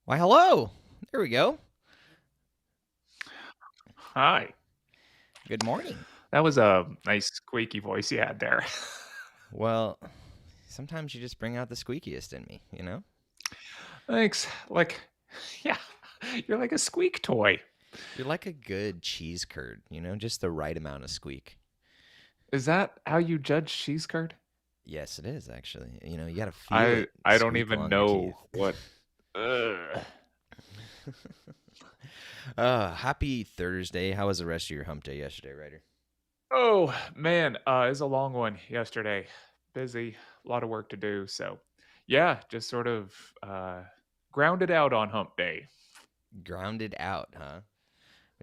Why, hello. There we go. Hi. Good morning. That was a nice squeaky voice you had there. Well, sometimes you just bring out the squeakiest in me, you know? Thanks. Yeah, you're like a squeak toy. You're like a good cheese curd, just the right amount of squeak. Is that how you judge cheese curd? Yes, it is actually. You got to feel I it I don't squeak even along your know teeth. what. Ugh. Happy Thursday. How was the rest of your hump day yesterday, Ryder? Oh man, it was a long one yesterday. Busy, a lot of work to do. So, yeah, just sort of grounded out on hump day. Grounded out, huh?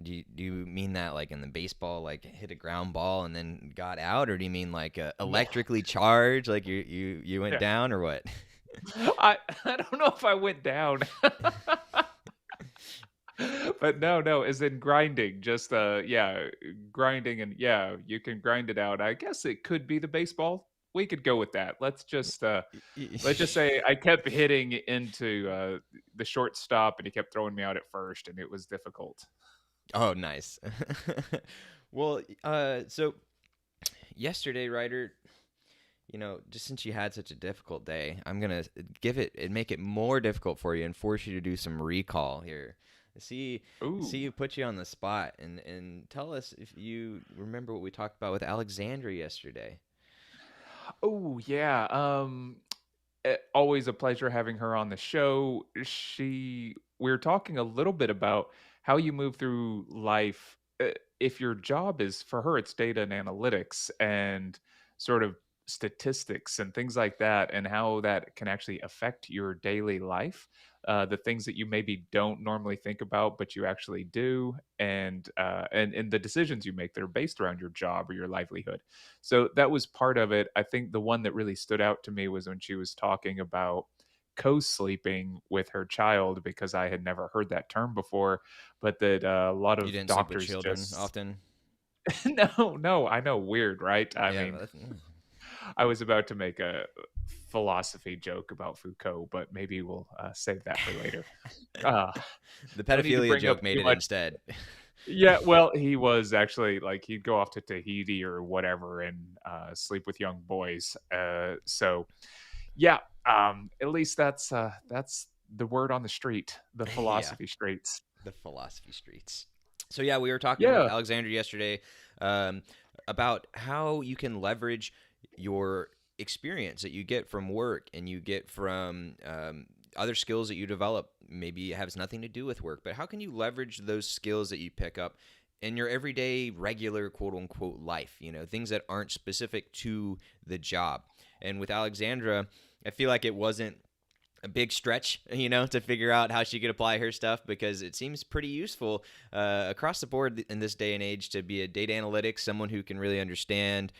Do you mean that like in the baseball, like hit a ground ball and then got out, or do you mean like No, electrically charged, like you went yeah, down, or what? I don't know if I went down. But no, as in grinding, just yeah, grinding and yeah, you can grind it out. I guess it could be the baseball. We could go with that. Let's just say I kept hitting into the shortstop and he kept throwing me out at first and it was difficult. Oh, nice. Well, so yesterday, Ryder, just since you had such a difficult day, I'm gonna give it and make it more difficult for you and force you to do some recall here. See, Ooh. put you on the spot and tell us if you remember what we talked about with Alexandra yesterday. Oh, yeah. Always a pleasure having her on the show. We were talking a little bit about how you move through life. If your job is for her, it's data and analytics and sort of statistics and things like that, and how that can actually affect your daily life. The things that you maybe don't normally think about, but you actually do, and the decisions you make that are based around your job or your livelihood. So that was part of it. I think the one that really stood out to me was when she was talking about co-sleeping with her child, because I had never heard that term before, but that a lot You of didn't sleep with doctors children just often. no, I know, weird, right? I Yeah, mean, I was about to make a philosophy joke about Foucault, but maybe we'll save that for later. Uh, the no need to pedophilia bring up joke made too it much. instead. Yeah, well, he was actually like he'd go off to Tahiti or whatever and sleep with young boys. So yeah, at least that's the word on the street, the Yeah, philosophy streets. the philosophy streets. So yeah, we were talking with Yeah. Alexandra yesterday um, about how you can leverage your experience that you get from work and you get from other skills that you develop. Maybe it has nothing to do with work, but how can you leverage those skills that you pick up in your everyday, regular, quote unquote, life? Things that aren't specific to the job. And with Alexandra, I feel like it wasn't a big stretch, to figure out how she could apply her stuff, because it seems pretty useful across the board in this day and age to be a data analytics, someone who can really understand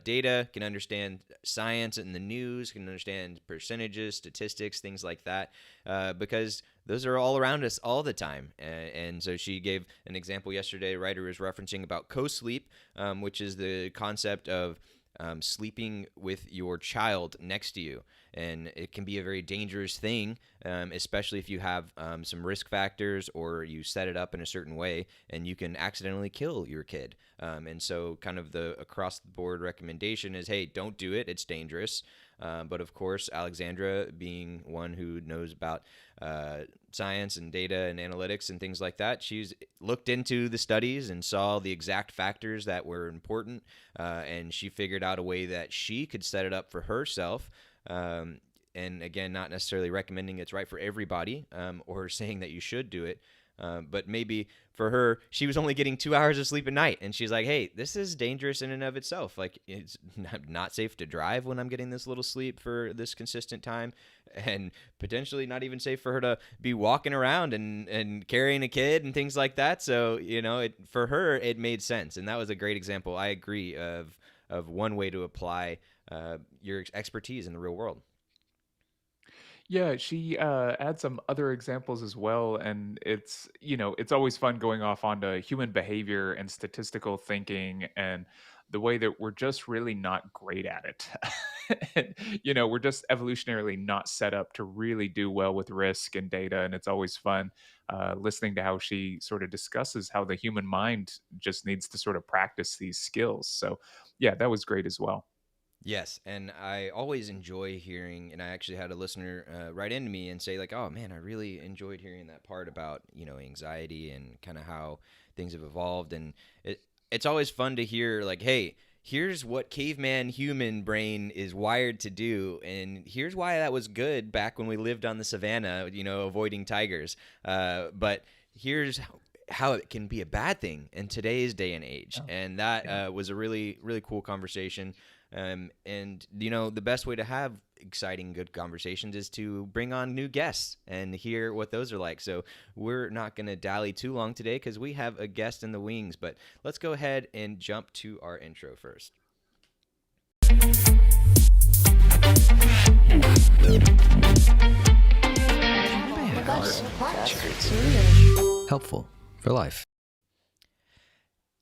data, can understand science and the news, can understand percentages, statistics, things like that, because those are all around us all the time. And so she gave an example yesterday. A writer was referencing about co-sleep, which is the concept of sleeping with your child next to you. And it can be a very dangerous thing, especially if you have some risk factors or you set it up in a certain way, and you can accidentally kill your kid. And so kind of the across the board recommendation is, hey, don't do it. It's dangerous. But of course, Alexandra, being one who knows about science and data and analytics and things like that, she's looked into the studies and saw the exact factors that were important, and she figured out a way that she could set it up for herself. And again, not necessarily recommending it's right for everybody, or saying that you should do it. But maybe for her, she was only getting 2 hours of sleep a night, and she's like, hey, this is dangerous in and of itself. Like, it's not safe to drive when I'm getting this little sleep for this consistent time, and potentially not even safe for her to be walking around and carrying a kid and things like that. So, for her, it made sense. And that was a great example. I agree of one way to apply your expertise in the real world. Yeah, she adds some other examples as well, and it's always fun going off onto human behavior and statistical thinking and the way that we're just really not great at it. And, we're just evolutionarily not set up to really do well with risk and data, and it's always fun listening to how she sort of discusses how the human mind just needs to sort of practice these skills. So, yeah, that was great as well. Yes, and I always enjoy hearing, and I actually had a listener write into me and say, like, oh man, I really enjoyed hearing that part about, anxiety and kind of how things have evolved. And it's always fun to hear, like, hey, here's what caveman human brain is wired to do, and here's why that was good back when we lived on the savannah, avoiding tigers. But here's how it can be a bad thing in today's day and age. Oh, And that yeah. was a really, really cool conversation. And the best way to have exciting, good conversations is to bring on new guests and hear what those are like. So we're not going to dally too long today because we have a guest in the wings. But let's go ahead and jump to our intro first. Helpful for life.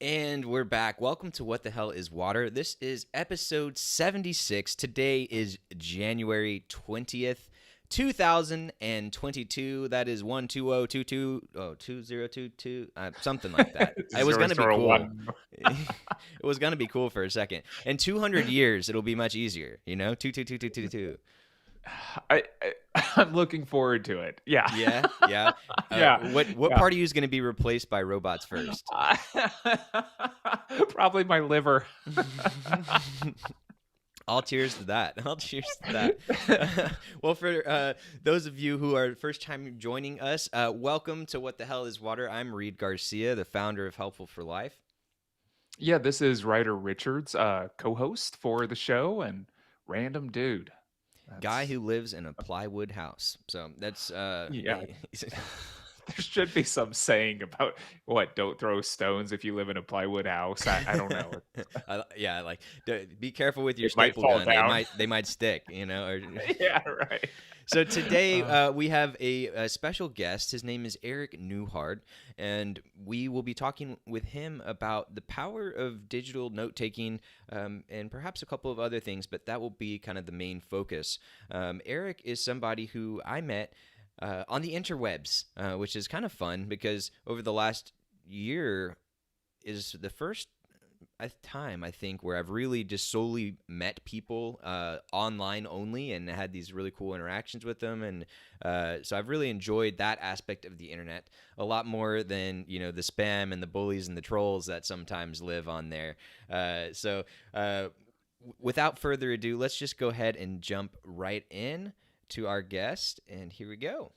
And we're back. Welcome to What the Hell is Water? This is episode 76. Today is January 20th, 2022. That is 12022 2022 something like that. It was Zero, gonna be zero, cool. one. It was gonna be cool for a second. In 200 years, it'll be much easier. 22222. I'm looking forward to it. Yeah. Yeah, yeah. Yeah. What Yeah. part of you is gonna be replaced by robots first? Probably my liver. All cheers to that. All cheers to that. Well, for those of you who are first time joining us, welcome to What the Hell is Water. I'm Reed Garcia, the founder of Helpful for Life. Yeah, this is Ryder Richards, co-host for the show and random dude. Guy who lives in a plywood house. So that's Yeah. There should be some saying about don't throw stones if you live in a plywood house. I don't know. Yeah, like be careful with your It might staple fall gun. down. They might stick, Or... Yeah, right. So today we have a special guest. His name is Erik Newhard, and we will be talking with him about the power of digital note-taking and perhaps a couple of other things, but that will be kind of the main focus. Erik is somebody who I met on the interwebs, which is kind of fun because over the last year is the first time I think where I've really just solely met people online only and had these really cool interactions with them, and so I've really enjoyed that aspect of the internet a lot more than the spam and the bullies and the trolls that sometimes live on there. So without further ado, let's just go ahead and jump right in to our guest, and here we go.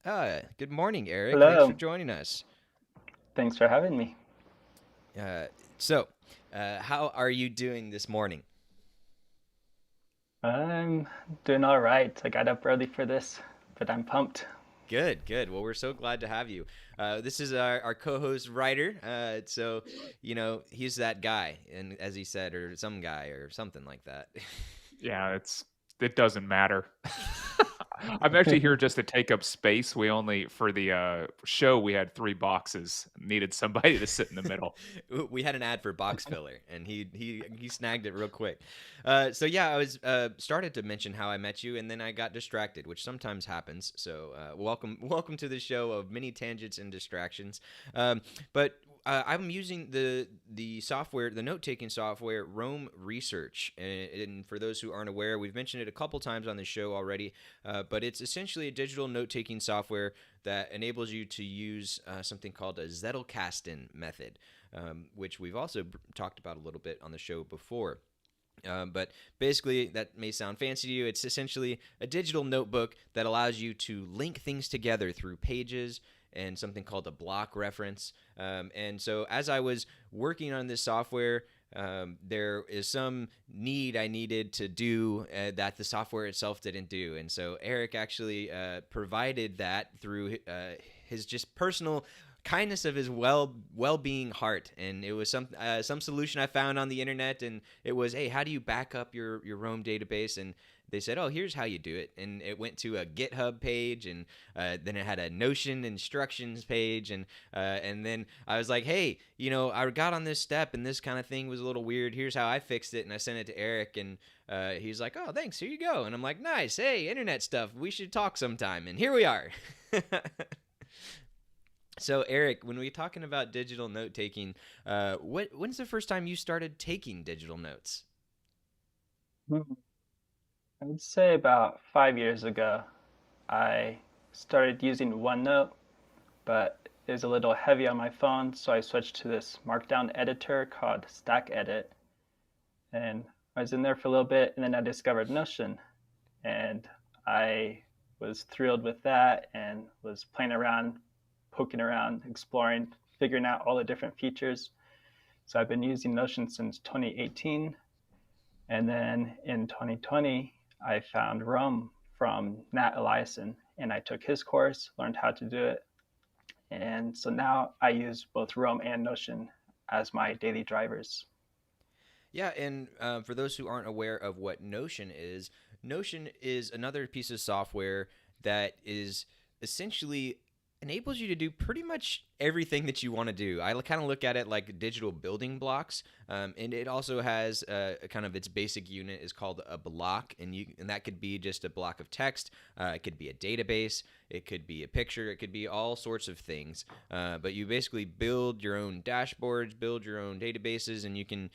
Good morning, Erik. Hello. Thanks for joining us. Thanks for having me. So, how are you doing this morning? I'm doing all right. I got up early for this, but I'm pumped. Good. Well, we're so glad to have you. This is our co-host Ryder. So, he's that guy, and as he said, or some guy, or something like that. Yeah, it doesn't matter. I'm actually here just to take up space. We only, for the show, we had 3 boxes. Needed somebody to sit in the middle. We had an ad for box filler, and he snagged it real quick. So yeah, I was started to mention how I met you, and then I got distracted, which sometimes happens. So welcome to the show of many tangents and distractions. But I'm using the software, the note-taking software, Roam Research. And for those who aren't aware, we've mentioned it a couple times on the show already, but it's essentially a digital note-taking software that enables you to use something called a Zettelkasten method, which we've also talked about a little bit on the show before. But basically, that may sound fancy to you. It's essentially a digital notebook that allows you to link things together through pages and something called a block reference. And so as I was working on this software, there is some need I needed to do that the software itself didn't do. And so Erik actually provided that through his just personal kindness of his well-being heart, and it was some solution I found on the internet, and it was, hey, how do you back up your Roam database? And they said, oh, here's how you do it. And it went to a GitHub page, and then it had a Notion instructions page, and then I was like, hey, I got on this step, and this kind of thing was a little weird. Here's how I fixed it, and I sent it to Erik, and he's like, oh, thanks, here you go. And I'm like, nice, hey, internet stuff, we should talk sometime, and here we are. So, Erik, when we're talking about digital note-taking, when's the first time you started taking digital notes? I would say about 5 years ago, I started using OneNote, but it was a little heavy on my phone, so I switched to this markdown editor called StackEdit. And I was in there for a little bit, and then I discovered Notion. And I was thrilled with that and was playing around, poking around, exploring, figuring out all the different features. So I've been using Notion since 2018. And then in 2020, I found Roam from Nat Eliason, and I took his course, learned how to do it. And so now I use both Roam and Notion as my daily drivers. Yeah, and for those who aren't aware of what Notion is another piece of software that is essentially enables you to do pretty much everything that you want to do. I kind of look at it like digital building blocks, and it also has a kind of its basic unit is called a block, and that could be just a block of text. It could be a database. It could be a picture. It could be all sorts of things. But you basically build your own dashboards, build your own databases, and you can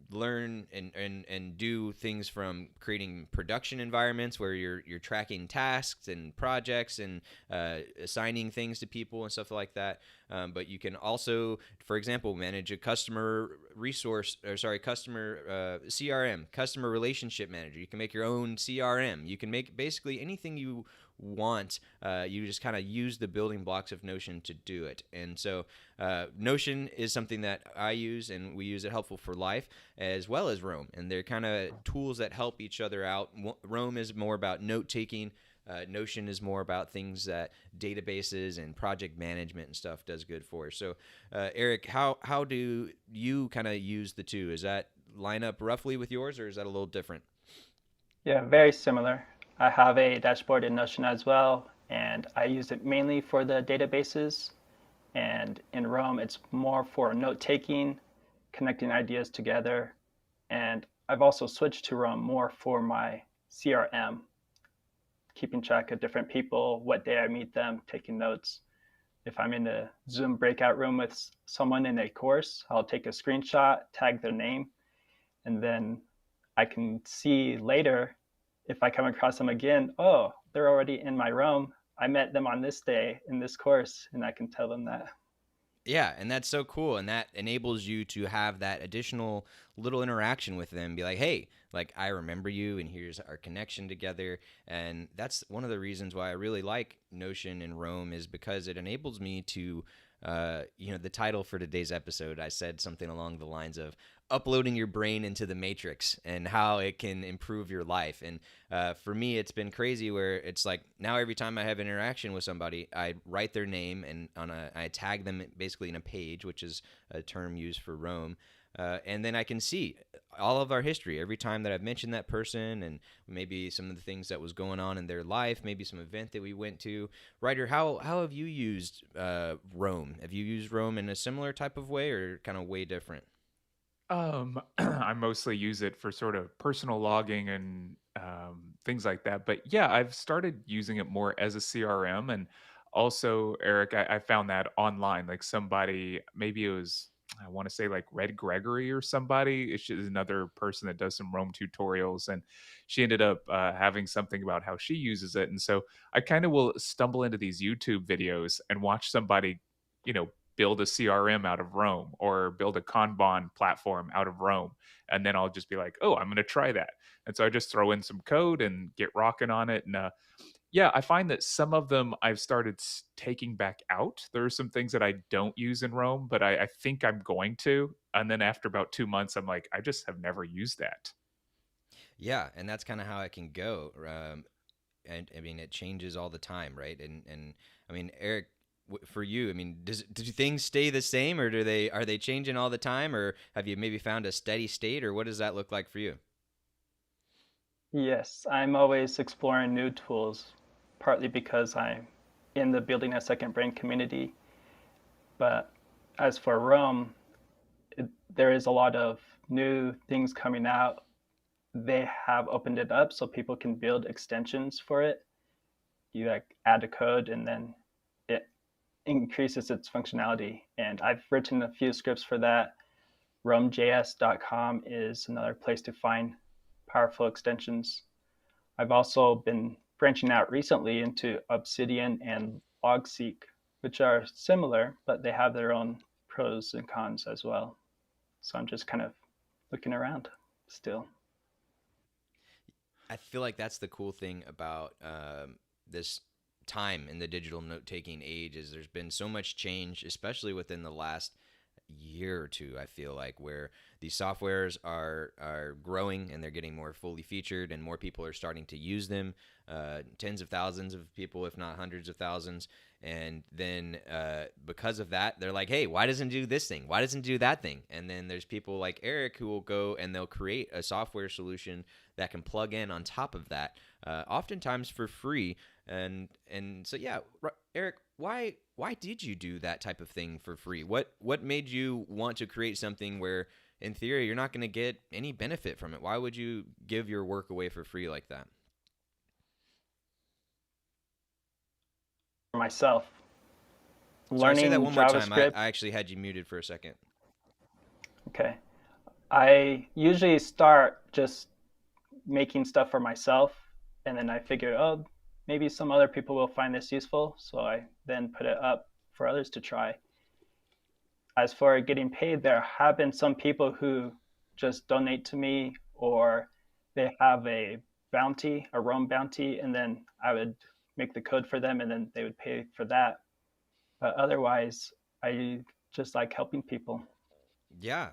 learn and do things from creating production environments where you're tracking tasks and projects and assigning things to people and stuff like that. But you can also, for example, manage a customer CRM, customer relationship manager. You can make your own CRM. You can make basically anything you want. You just kind of use the building blocks of Notion to do it. And so Notion is something that I use, and we use it helpful for life as well as Roam. And they're kind of tools that help each other out. Roam is more about note taking. Notion is more about things that databases and project management and stuff does good for. So, Erik, how do you kind of use the two? Is that line up roughly with yours, or is that a little different? Yeah, very similar. I have a dashboard in Notion as well, and I use it mainly for the databases. And in Roam, it's more for note taking, connecting ideas together. And I've also switched to Roam more for my CRM, keeping track of different people, what day I meet them, taking notes. If I'm in a Zoom breakout room with someone in a course, I'll take a screenshot, tag their name, and then I can see later if I come across them again, oh, they're already in my Roam. I met them on this day in this course, and I can tell them that. Yeah, and that's so cool, and that enables you to have that additional little interaction with them. Be like, hey, like I remember you, and here's our connection together. And that's one of the reasons why I really like Notion and Roam is because it enables me to, the title for today's episode, I said something along the lines of uploading your brain into the matrix and how it can improve your life. And for me, it's been crazy where it's like now every time I have an interaction with somebody, I write their name and I tag them basically in a page, which is a term used for Roam. And then I can see all of our history every time that I've mentioned that person and maybe some of the things that was going on in their life, maybe some event that we went to. Ryder, how have you used Roam? Have you used Roam in a similar type of way or kind of way different? I mostly use it for sort of personal logging and things like that. But yeah, I've started using it more as a CRM. And also, Eric, I found that online, like somebody, maybe it was, I want to say like Red Gregory or somebody. She's another person that does some Roam tutorials. And she ended up having something about how she uses it. And so I kind of will stumble into these YouTube videos and watch somebody, you know, build a CRM out of Roam or build a Kanban platform out of Roam. And then I'll just be like, oh, I'm going to try that. And so I just throw in some code and get rocking on it. And yeah, I find that some of them I've started taking back out. There are some things that I don't use in Roam, but I think I'm going to. And then after about 2 months, I'm like, I just have never used that. Yeah, and that's kind of how it can go. And I mean, it changes all the time, right? And I mean, Erik, for you, I mean, do things stay the same, or are they changing all the time, or have you maybe found a steady state, or what does that look like for you? Yes, I'm always exploring new tools, partly because I'm in the Building a Second Brain community. But as for Roam, there is a lot of new things coming out. They have opened it up so people can build extensions for it. You like add a code and then it increases its functionality. And I've written a few scripts for that. roamjs.com is another place to find powerful extensions. I've also been branching out recently into Obsidian and Logseek, which are similar, but they have their own pros and cons as well. So I'm just kind of looking around still. I feel like that's the cool thing about this time in the digital note taking age is there's been so much change, especially within the last year or two. I feel like where these softwares are growing and they're getting more fully featured and more people are starting to use them. Tens of thousands of people, if not hundreds of thousands. And then because of that, they're like, hey, why doesn't it do this thing? Why doesn't it do that thing? And then there's people like Erik who will go and they'll create a software solution that can plug in on top of that, oftentimes for free. And so, yeah, Erik, why did you do that type of thing for free? What made you want to create something where in theory you're not going to get any benefit from it? Why would you give your work away for free like that? For myself, Sorry, say that learning one more time. I JavaScript. actually had you muted for a second. Okay. I usually start just making stuff for myself, and then I figure, oh, maybe some other people will find this useful, so I then put it up for others to try. As for getting paid, there have been some people who just donate to me, or they have a bounty, a Roam bounty, and then I would make the code for them, and then they would pay for that. But otherwise, I just like helping people. Yeah.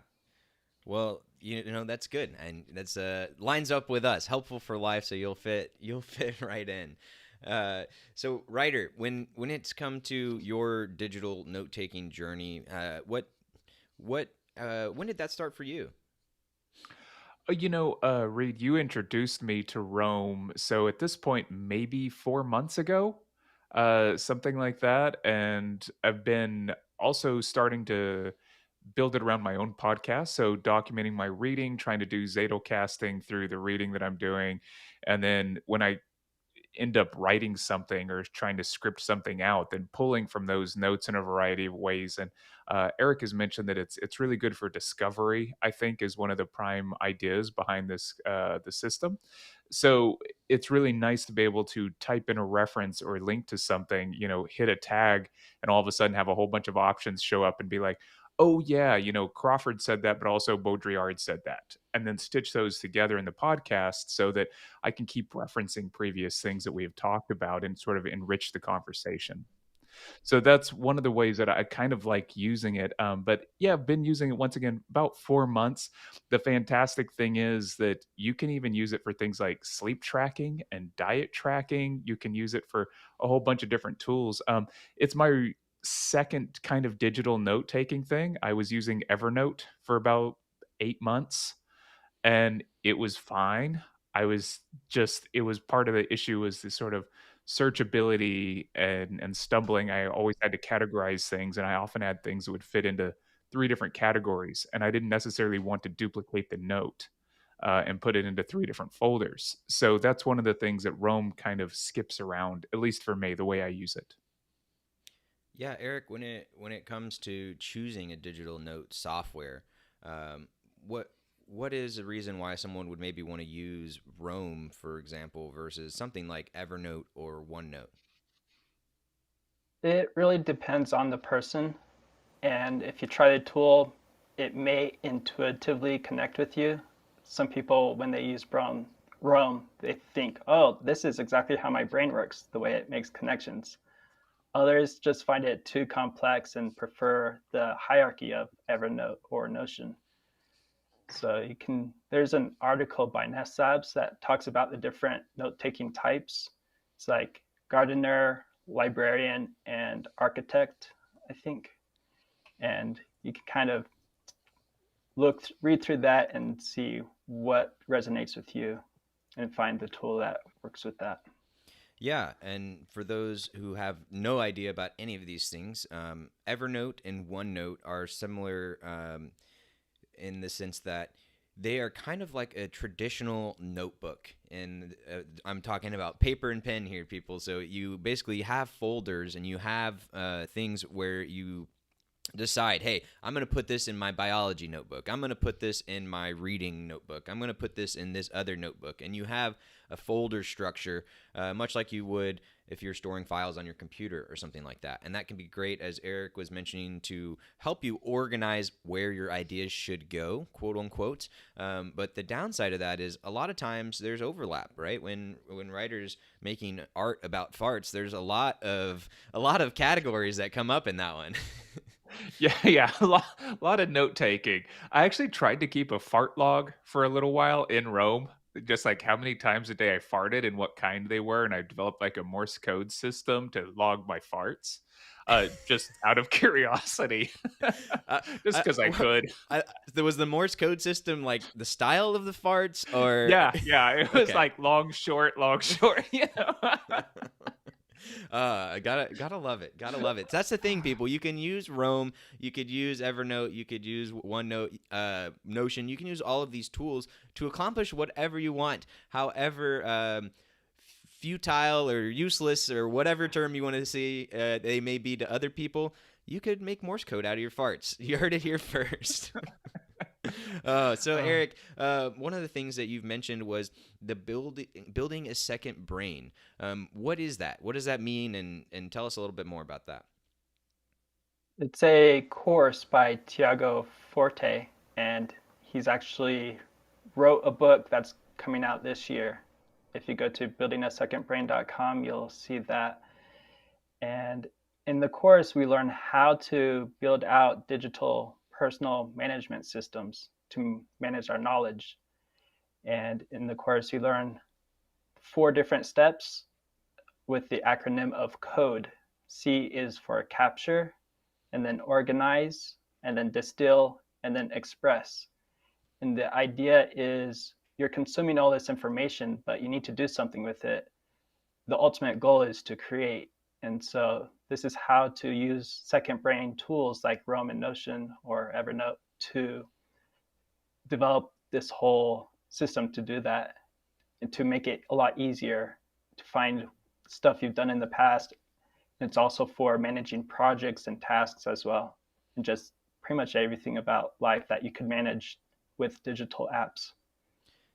Well, you know that's good, and that's lines up with us. Helpful for life, so you'll fit right in. So, Ryder, when it's come to your digital note taking journey, what when did that start for you? Reed, you introduced me to Rome. So at this point, maybe 4 months ago, something like that. And I've been also starting to build it around my own podcast. So documenting my reading, trying to do Zadel casting through the reading that I'm doing. And then when I end up writing something or trying to script something out, then pulling from those notes in a variety of ways. And Eric has mentioned that it's really good for discovery. I think is one of the prime ideas behind this the system. So it's really nice to be able to type in a reference or link to something, hit a tag, and all of a sudden have a whole bunch of options show up and be like, oh yeah, Crawford said that, but also Baudrillard said that, and then stitch those together in the podcast so that I can keep referencing previous things that we have talked about and sort of enrich the conversation. So that's one of the ways that I kind of like using it. But yeah, I've been using it once again about 4 months. The fantastic thing is that you can even use it for things like sleep tracking and diet tracking. You can use it for a whole bunch of different tools. It's my second kind of digital note taking thing. I was using Evernote for about 8 months and it was fine. It was part of the issue was the sort of searchability and stumbling. I always had to categorize things, and I often had things that would fit into three different categories, and I didn't necessarily want to duplicate the note and put it into three different folders. So that's one of the things that Rome kind of skips around, at least for me, the way I use it. Yeah, Eric, when it comes to choosing a digital note software, um, what what is the reason why someone would maybe want to use Roam, for example, versus something like Evernote or OneNote? It really depends on the person, and if you try the tool, it may intuitively connect with you. Some people, when they use Roam, they think, oh, this is exactly how my brain works, the way it makes connections. Others just find it too complex and prefer the hierarchy of Evernote or Notion. So there's an article by Nessabs that talks about the different note-taking types. It's like gardener, librarian, and architect, I think. And you can kind of read through that and see what resonates with you and find the tool that works with that. Yeah, and for those who have no idea about any of these things, Evernote and OneNote are similar in the sense that they are kind of like a traditional notebook. And I'm talking about paper and pen here, people. So you basically have folders and you have things where you decide, hey, I'm going to put this in my biology notebook. I'm going to put this in my reading notebook. I'm going to put this in this other notebook. And you have a folder structure, much like you would if you're storing files on your computer or something like that. And that can be great, as Eric was mentioning, to help you organize where your ideas should go, quote unquote. But the downside of that is a lot of times there's overlap, right? When writers making art about farts, there's a lot of categories that come up in that one. Yeah, a lot of note taking. I actually tried to keep a fart log for a little while in Rome, just like how many times a day I farted and what kind they were, and I developed like a Morse code system to log my farts, just out of curiosity, uh, just because I could. There was the Morse code system, like the style of the farts, or Yeah, it was okay. like long, short, long, short. Gotta love it. Gotta love it. That's the thing, people. You can use Roam. You could use Evernote. You could use OneNote, Notion. You can use all of these tools to accomplish whatever you want. However, futile or useless or whatever term you want to see they may be to other people, you could make Morse code out of your farts. You heard it here first. So Uh, Eric, one of the things that you've mentioned was the building a second brain. What is that? What does that mean? And tell us a little bit more about that. It's a course by Tiago Forte, and he's actually wrote a book that's coming out this year. If you go to buildingasecondbrain.com, you'll see that. And in the course, we learn how to build out digital personal management systems to manage our knowledge. And in the course, you learn 4 different steps with the acronym of CODE. C is for capture, and then organize, and then distill, and then express. And the idea is you're consuming all this information, but you need to do something with it. The ultimate goal is to create. And so this is how to use second brain tools like Roam and Notion or Evernote to develop this whole system to do that and to make it a lot easier to find stuff you've done in the past. And it's also for managing projects and tasks as well, and just pretty much everything about life that you could manage with digital apps.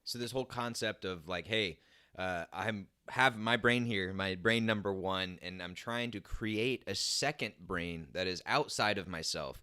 So this whole concept of like, hey, I have my brain here, my brain number one, and I'm trying to create a second brain that is outside of myself,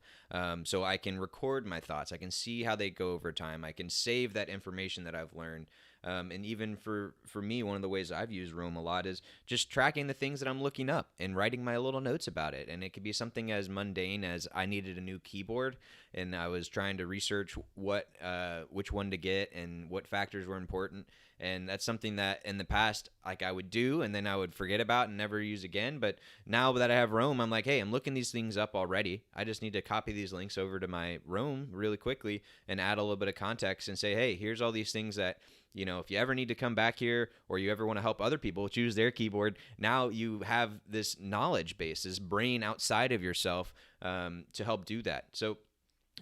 so I can record my thoughts. I can see how they go over time. I can save that information that I've learned. And even for me, one of the ways I've used Roam a lot is just tracking the things that I'm looking up and writing my little notes about it. And it could be something as mundane as I needed a new keyboard, and I was trying to research which one to get and what factors were important. And that's something that in the past, like I would do, and then I would forget about and never use again. But now that I have Roam, I'm like, hey, I'm looking these things up already. I just need to copy these links over to my Roam really quickly and add a little bit of context and say, hey, here's all these things that, if you ever need to come back here or you ever want to help other people choose their keyboard, now you have this knowledge base, this brain outside of yourself, to help do that. So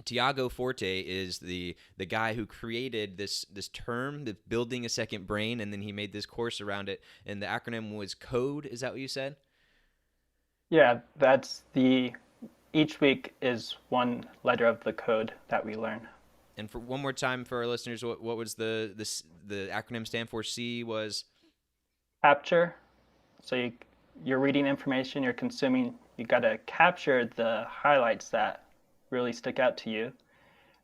Tiago Forte is the guy who created this term, the building a second brain, and then he made this course around it. And the acronym was CODE. Is that what you said? Yeah, each week is one letter of the code that we learn. And for one more time for our listeners, what was the acronym stand for? C was Capture. So you're reading information, you're consuming, you got to capture the highlights that really stick out to you.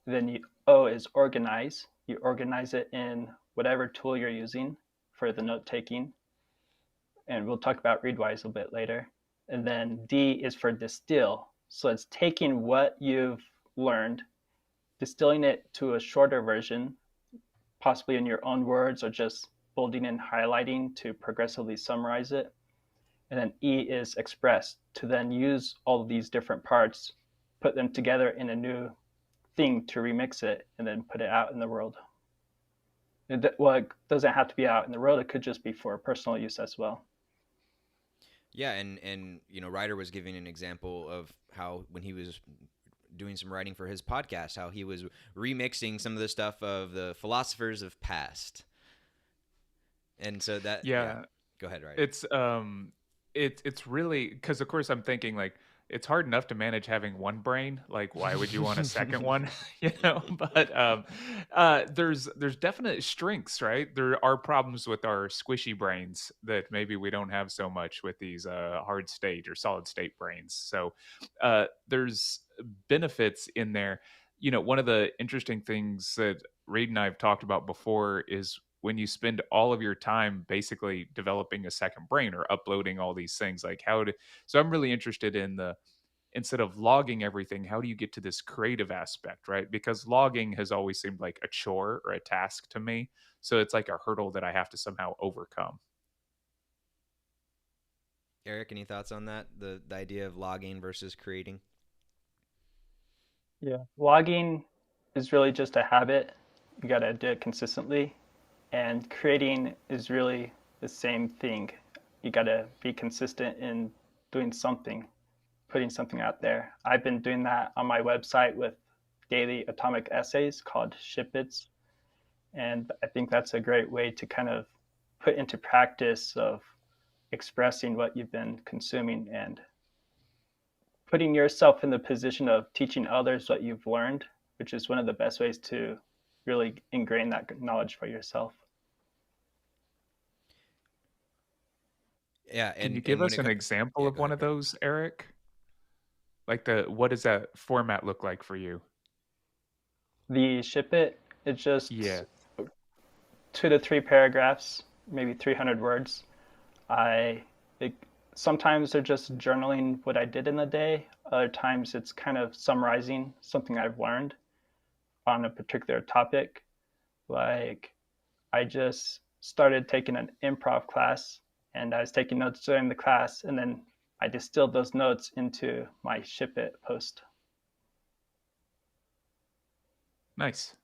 Then O is organize. You organize it in whatever tool you're using for the note taking. And we'll talk about Readwise a bit later. And then D is for distill. So it's taking what you've learned, distilling it to a shorter version, possibly in your own words or just bolding and highlighting to progressively summarize it. And then E is express, to then use all of these different parts, put them together in a new thing to remix it, and then put it out in the world. Well, it doesn't have to be out in the world. It could just be for personal use as well. Yeah, and Ryder was giving an example of how when he was doing some writing for his podcast, how he was remixing some of the stuff of the philosophers of past. And so that yeah, go ahead, Ryder. It's really because of course I'm thinking like it's hard enough to manage having one brain. Like, why would you want a second one? But there's definite strengths, right? There are problems with our squishy brains that maybe we don't have so much with these hard state or solid state brains. So there's benefits in there. One of the interesting things that Reed and I have talked about before is when you spend all of your time basically developing a second brain or uploading all these things, like so I'm really interested in instead of logging everything, how do you get to this creative aspect, right? Because logging has always seemed like a chore or a task to me. So it's like a hurdle that I have to somehow overcome. Eric, any thoughts on that? The idea of logging versus creating? Yeah. Logging is really just a habit. You got to do it consistently. And creating is really the same thing. you got to be consistent in doing something, putting something out there. I've been doing that on my website with daily atomic essays called Shipits. And I think that's a great way to kind of put into practice of expressing what you've been consuming and putting yourself in the position of teaching others what you've learned, which is one of the best ways to really ingrain that knowledge for yourself. Yeah, Can you and give when us it an comes, example yeah, of go one ahead, of Greg. those, Eric? Like what does that format look like for you? The Shipit, it's just Yeah. 2 to 3 paragraphs, maybe 300 words. I it, Sometimes they're just journaling what I did in the day. Other times it's kind of summarizing something I've learned on a particular topic. Like I just started taking an improv class and I was taking notes during the class and then I distilled those notes into my Ship It post. Nice.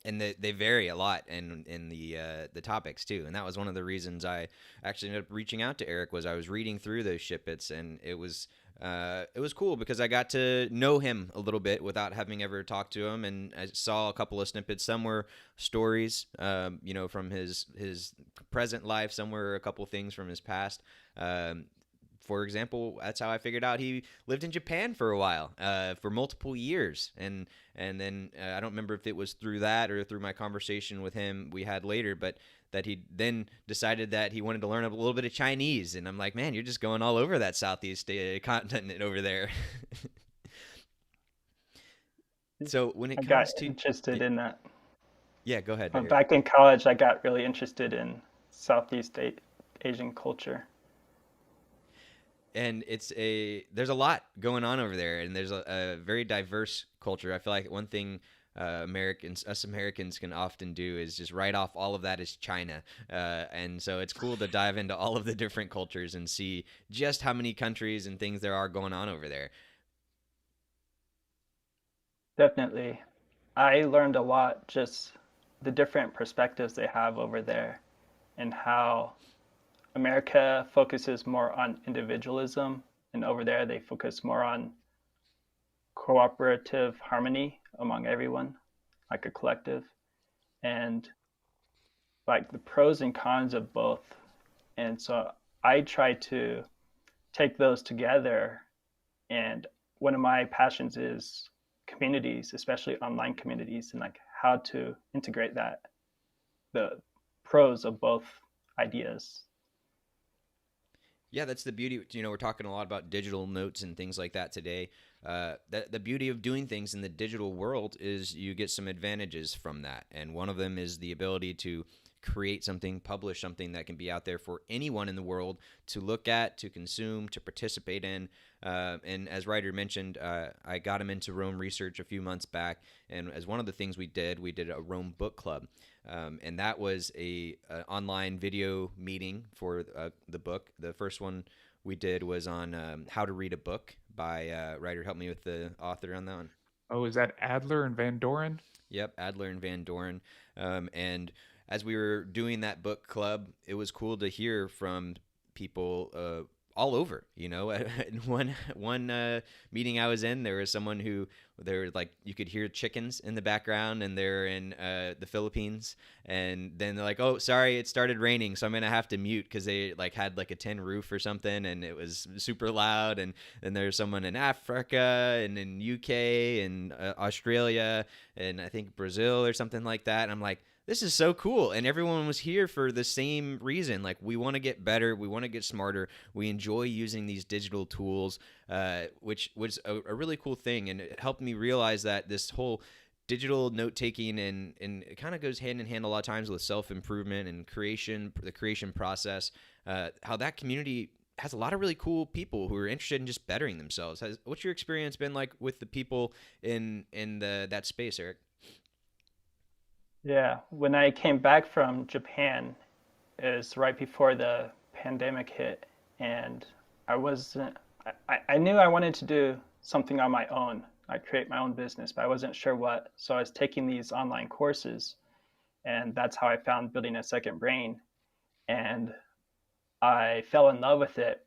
And they vary a lot in the topics too, and that was one of the reasons I actually ended up reaching out to Eric. Was I was reading through those shipbits, and it was cool because I got to know him a little bit without having ever talked to him, and I saw a couple of snippets. Some were stories, from his present life. Some were a couple things from his past. For example, that's how I figured out he lived in Japan for a while, for multiple years, and then I don't remember if it was through that or through my conversation with him we had later, but that he then decided that he wanted to learn a little bit of Chinese, and I'm like, man, you're just going all over that Southeast continent over there. So when it I got comes to, interested in that. yeah, go ahead, Eric. Back in college, I got really interested in Asian culture. And there's a lot going on over there, and there's a very diverse culture. I feel like one thing us Americans can often do is just write off all of that as China, and so it's cool to dive into all of the different cultures and see just how many countries and things there are going on over there. Definitely. I learned a lot just the different perspectives they have over there and how America focuses more on individualism and over there they focus more on cooperative harmony among everyone, like a collective, and like the pros and cons of both. And so I try to take those together. And one of my passions is communities, especially online communities, and like how to integrate the pros of both ideas. Yeah, that's the beauty. We're talking a lot about digital notes and things like that today. The beauty of doing things in the digital world is you get some advantages from that, and one of them is the ability to create something, publish something that can be out there for anyone in the world to look at, to consume, to participate in. And as Ryder mentioned, I got him into Rome research a few months back, and as one of the things we did a Rome book club. And that was a online video meeting for the book. The first one we did was on how to read a book by Ryder. Help me with the author on that one. Oh, is that Adler and Van Doren? Yep, Adler and Van Doren. And as we were doing that book club, it was cool to hear from people all over. One meeting I was in, there was someone who they're like, you could hear chickens in the background, and they're in the Philippines, and then they're like, oh, sorry, it started raining, so I'm gonna have to mute because they like had like a tin roof or something, and it was super loud. And then there's someone in Africa and in UK and Australia and I think Brazil or something like that. And I'm like, this is so cool, and everyone was here for the same reason. Like, we want to get better, we want to get smarter, we enjoy using these digital tools, which was a really cool thing. And it helped me realize that this whole digital note taking and it kind of goes hand in hand a lot of times with self-improvement and the creation process, how that community has a lot of really cool people who are interested in just bettering themselves. What's your experience been like with the people in that space, Eric? Yeah, when I came back from Japan, it was right before the pandemic hit, and I wasn't. I knew I wanted to do something on my own. I create my own business, but I wasn't sure what. So I was taking these online courses, and that's how I found building a second brain. And I fell in love with it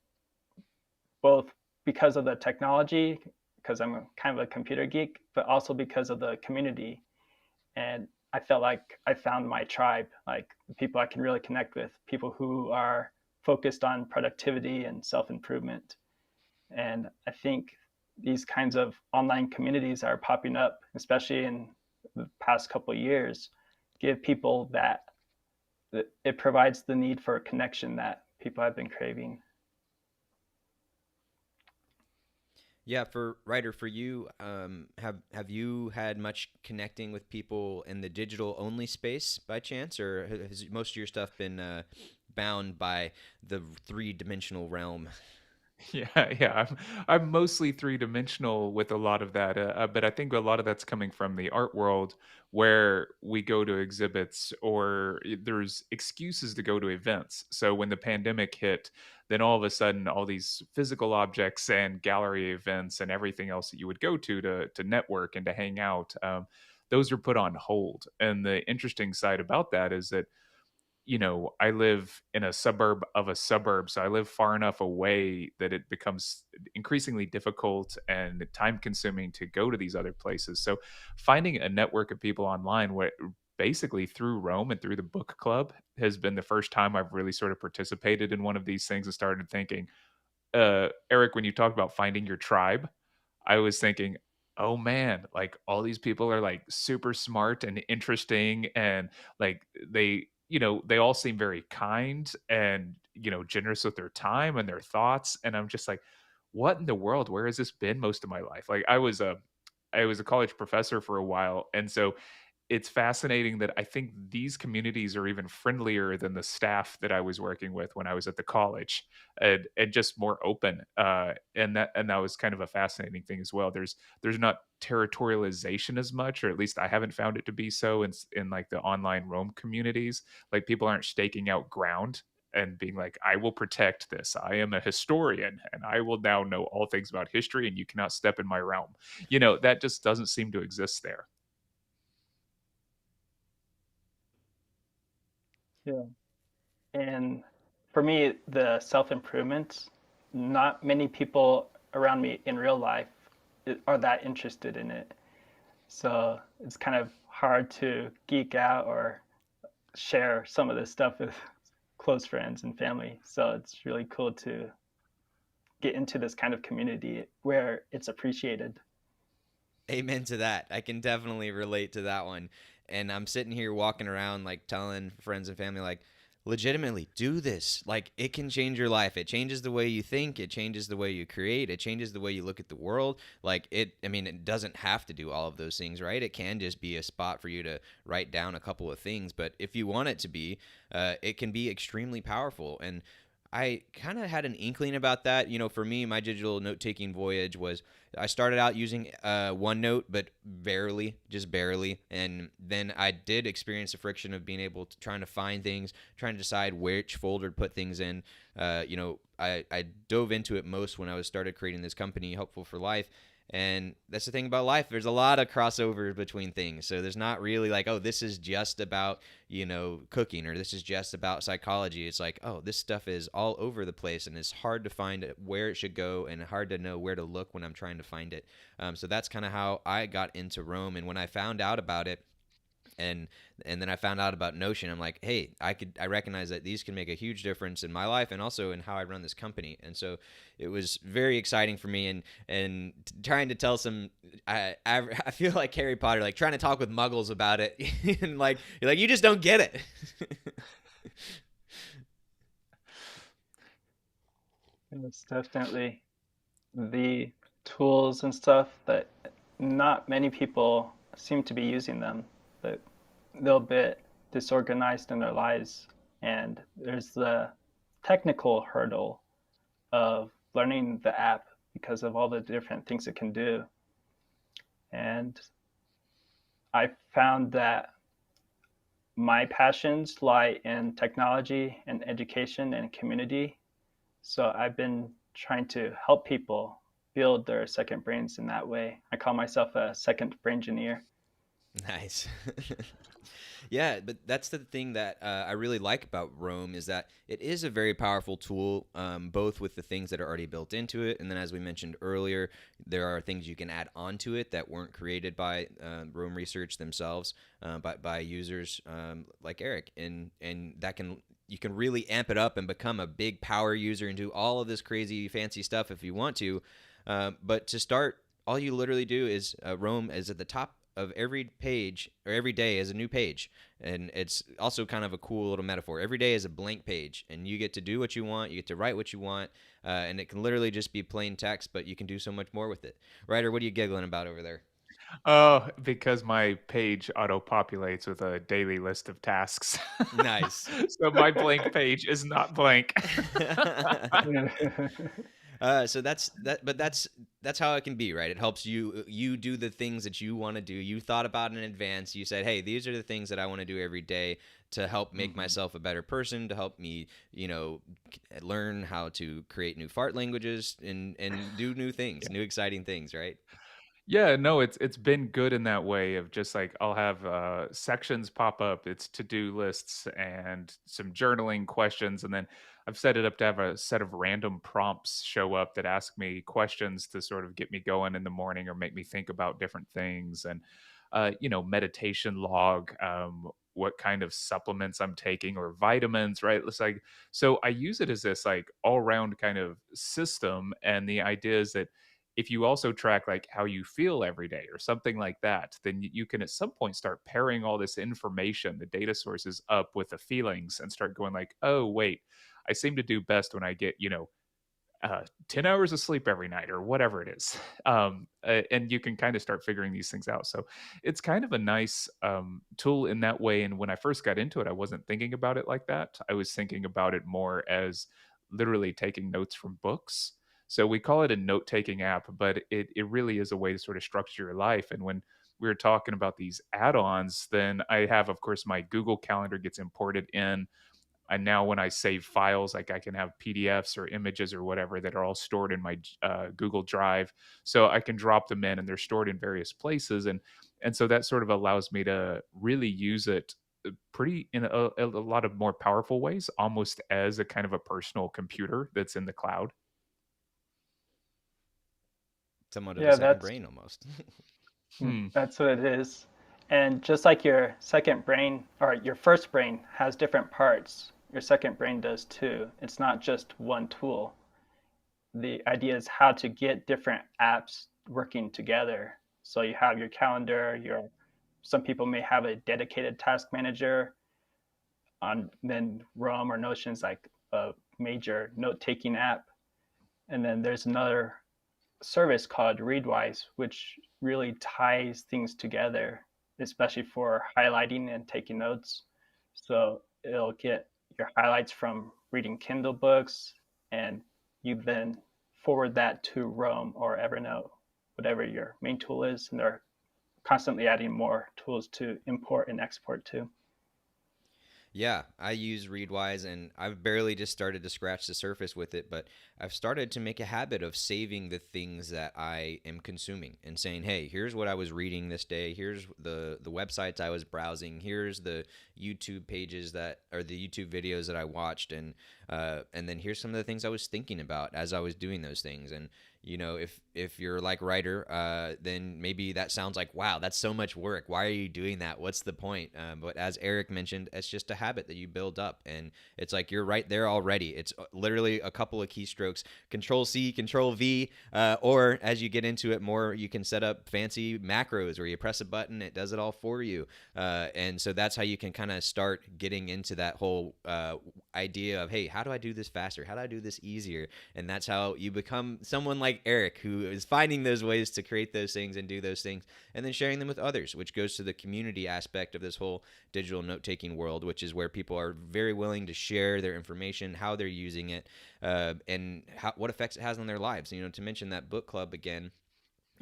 both because of the technology, because I'm kind of a computer geek, but also because of the community. And I felt like I found my tribe, like people I can really connect with, people who are focused on productivity and self improvement. And I think these kinds of online communities are popping up, especially in the past couple of years, give people that it provides the need for a connection that people have been craving. Yeah, for Ryder, for you, have you had much connecting with people in the digital only space by chance, or has most of your stuff been bound by the 3 dimensional realm? Yeah. I'm mostly three dimensional with a lot of that, but I think a lot of that's coming from the art world, where we go to exhibits or there's excuses to go to events. So when the pandemic hit, then all of a sudden, all these physical objects and gallery events and everything else that you would go to network and to hang out, those are put on hold. And the interesting side about that is that I live in a suburb of a suburb, so I live far enough away that it becomes increasingly difficult and time consuming to go to these other places. So finding a network of people online where basically through Rome and through the book club has been the first time I've really sort of participated in one of these things and started thinking, Eric, when you talk about finding your tribe, I was thinking, "Oh, man, like, all these people are, like, super smart and interesting, and, like, they all seem very kind and, generous with their time and their thoughts," and I'm just like, "What in the world? Where has this been most of my life?" Like, I was a college professor for a while, and so it's fascinating that I think these communities are even friendlier than the staff that I was working with when I was at the college, and just more open. And that was kind of a fascinating thing as well. There's not territorialization as much, or at least I haven't found it to be so in like the online Rome communities. Like people aren't staking out ground and being like, I will protect this. I am a historian and I will now know all things about history and you cannot step in my realm. That just doesn't seem to exist there. Yeah. And for me, the self improvement, not many people around me in real life are that interested in it. So it's kind of hard to geek out or share some of this stuff with close friends and family. So it's really cool to get into this kind of community where it's appreciated. Amen to that. I can definitely relate to that one. And I'm sitting here walking around, like telling friends and family, like, legitimately, do this. Like, it can change your life. It changes the way you think. It changes the way you create. It changes the way you look at the world. Like, I mean, it doesn't have to do all of those things, right? It can just be a spot for you to write down a couple of things. But if you want it to be, it can be extremely powerful. And I kind of had an inkling about that. For me, my digital note taking voyage was I started out using OneNote, but barely, just barely. And then I did experience the friction of being able to trying to find things, trying to decide which folder to put things in. I dove into it most when I was started creating this company, Helpful for Life. And that's the thing about life. There's a lot of crossover between things. So there's not really like, oh, this is just about, cooking or this is just about psychology. It's like, oh, this stuff is all over the place and it's hard to find where it should go and hard to know where to look when I'm trying to find it. So that's kind of how I got into Rome. And when I found out about it, and then I found out about Notion. I'm like, hey, I recognize that these can make a huge difference in my life and also in how I run this company. And so it was very exciting for me and trying to tell some I feel like Harry Potter, like trying to talk with Muggles about it, and like you're like you just don't get it. It's definitely the tools and stuff that not many people seem to be using them. That they're a bit disorganized in their lives, and there's the technical hurdle of learning the app because of all the different things it can do. And I found that my passions lie in technology and education and community. So I've been trying to help people build their second brains in that way. I call myself a second brain engineer. Nice. Yeah, but that's the thing that I really like about Roam is that it is a very powerful tool, both with the things that are already built into it, and then as we mentioned earlier, there are things you can add onto it that weren't created by Roam Research themselves, by users like Eric, and that can you can really amp it up and become a big power user and do all of this crazy fancy stuff if you want to. But to start, all you literally do is Roam is at the top of every page or every day is a new page, and it's also kind of a cool little metaphor. Every day is a blank page, and you get to do what you want, you get to write what you want, and it can literally just be plain text, but you can do so much more with it. Ryder, what are you giggling about over there? Oh, because my page auto-populates with a daily list of tasks. Nice. So my blank page is not blank. So that's how it can be, right? It helps you do the things that you want to do. You thought about in advance. You said, "Hey, these are the things that I want to do every day to help make Mhm. myself a better person, to help me, learn how to create new fart languages and do new things, new exciting things, right?" Yeah, no, it's been good in that way of just like I'll have sections pop up. It's to-do lists and some journaling questions, and then I've set it up to have a set of random prompts show up that ask me questions to sort of get me going in the morning or make me think about different things. And meditation log, what kind of supplements I'm taking or vitamins, right? It's like so I use it as this like all round kind of system, and the idea is that if you also track like how you feel every day or something like that, then you can at some point start pairing all this information, the data sources up with the feelings and start going like, oh, wait, I seem to do best when I get, 10 hours of sleep every night or whatever it is. And you can kind of start figuring these things out. So it's kind of a nice tool in that way. And when I first got into it, I wasn't thinking about it like that. I was thinking about it more as literally taking notes from books. So we call it a note taking app, but it really is a way to sort of structure your life. And when we were talking about these add ons, then I have, of course, my Google Calendar gets imported in, and now when I save files, like I can have PDFs or images or whatever that are all stored in my Google Drive, so I can drop them in, and they're stored in various places, and so that sort of allows me to really use it pretty in a lot of more powerful ways, almost as a kind of a personal computer that's in the cloud. Somewhat of a Yeah, second brain almost. Hmm. that's what it is. And just like your second brain or your first brain has different parts, your second brain does too. It's not just one tool. The idea is how to get different apps working together. So you have your calendar, your some people may have a dedicated task manager on then Roam or Notion's like a major note-taking app. And then there's another service called Readwise, which really ties things together, especially for highlighting and taking notes. So it'll get your highlights from reading Kindle books, and you then forward that to Roam or Evernote, whatever your main tool is. And they're constantly adding more tools to import and export to. Yeah, I use Readwise, and I've barely just started to scratch the surface with it, but I've started to make a habit of saving the things that I am consuming and saying, "Hey, here's what I was reading this day. Here's the websites I was browsing. Here's the YouTube pages that or the YouTube videos that I watched, and then here's some of the things I was thinking about as I was doing those things." And if you're like Ryder, then maybe that sounds like, wow, that's so much work. Why are you doing that? What's the point? But as Eric mentioned, it's just a habit that you build up, and it's like you're right there already. It's literally a couple of keystrokes, Control C, Control V, or as you get into it more, you can set up fancy macros where you press a button, it does it all for you, and so that's how you can kind of start getting into that whole idea of, hey, how do I do this faster? How do I do this easier? And that's how you become someone like Eric, who is finding those ways to create those things and do those things, and then sharing them with others, which goes to the community aspect of this whole digital note-taking world, which is where people are very willing to share their information, how they're using it, and what effects it has on their lives. To mention that book club again,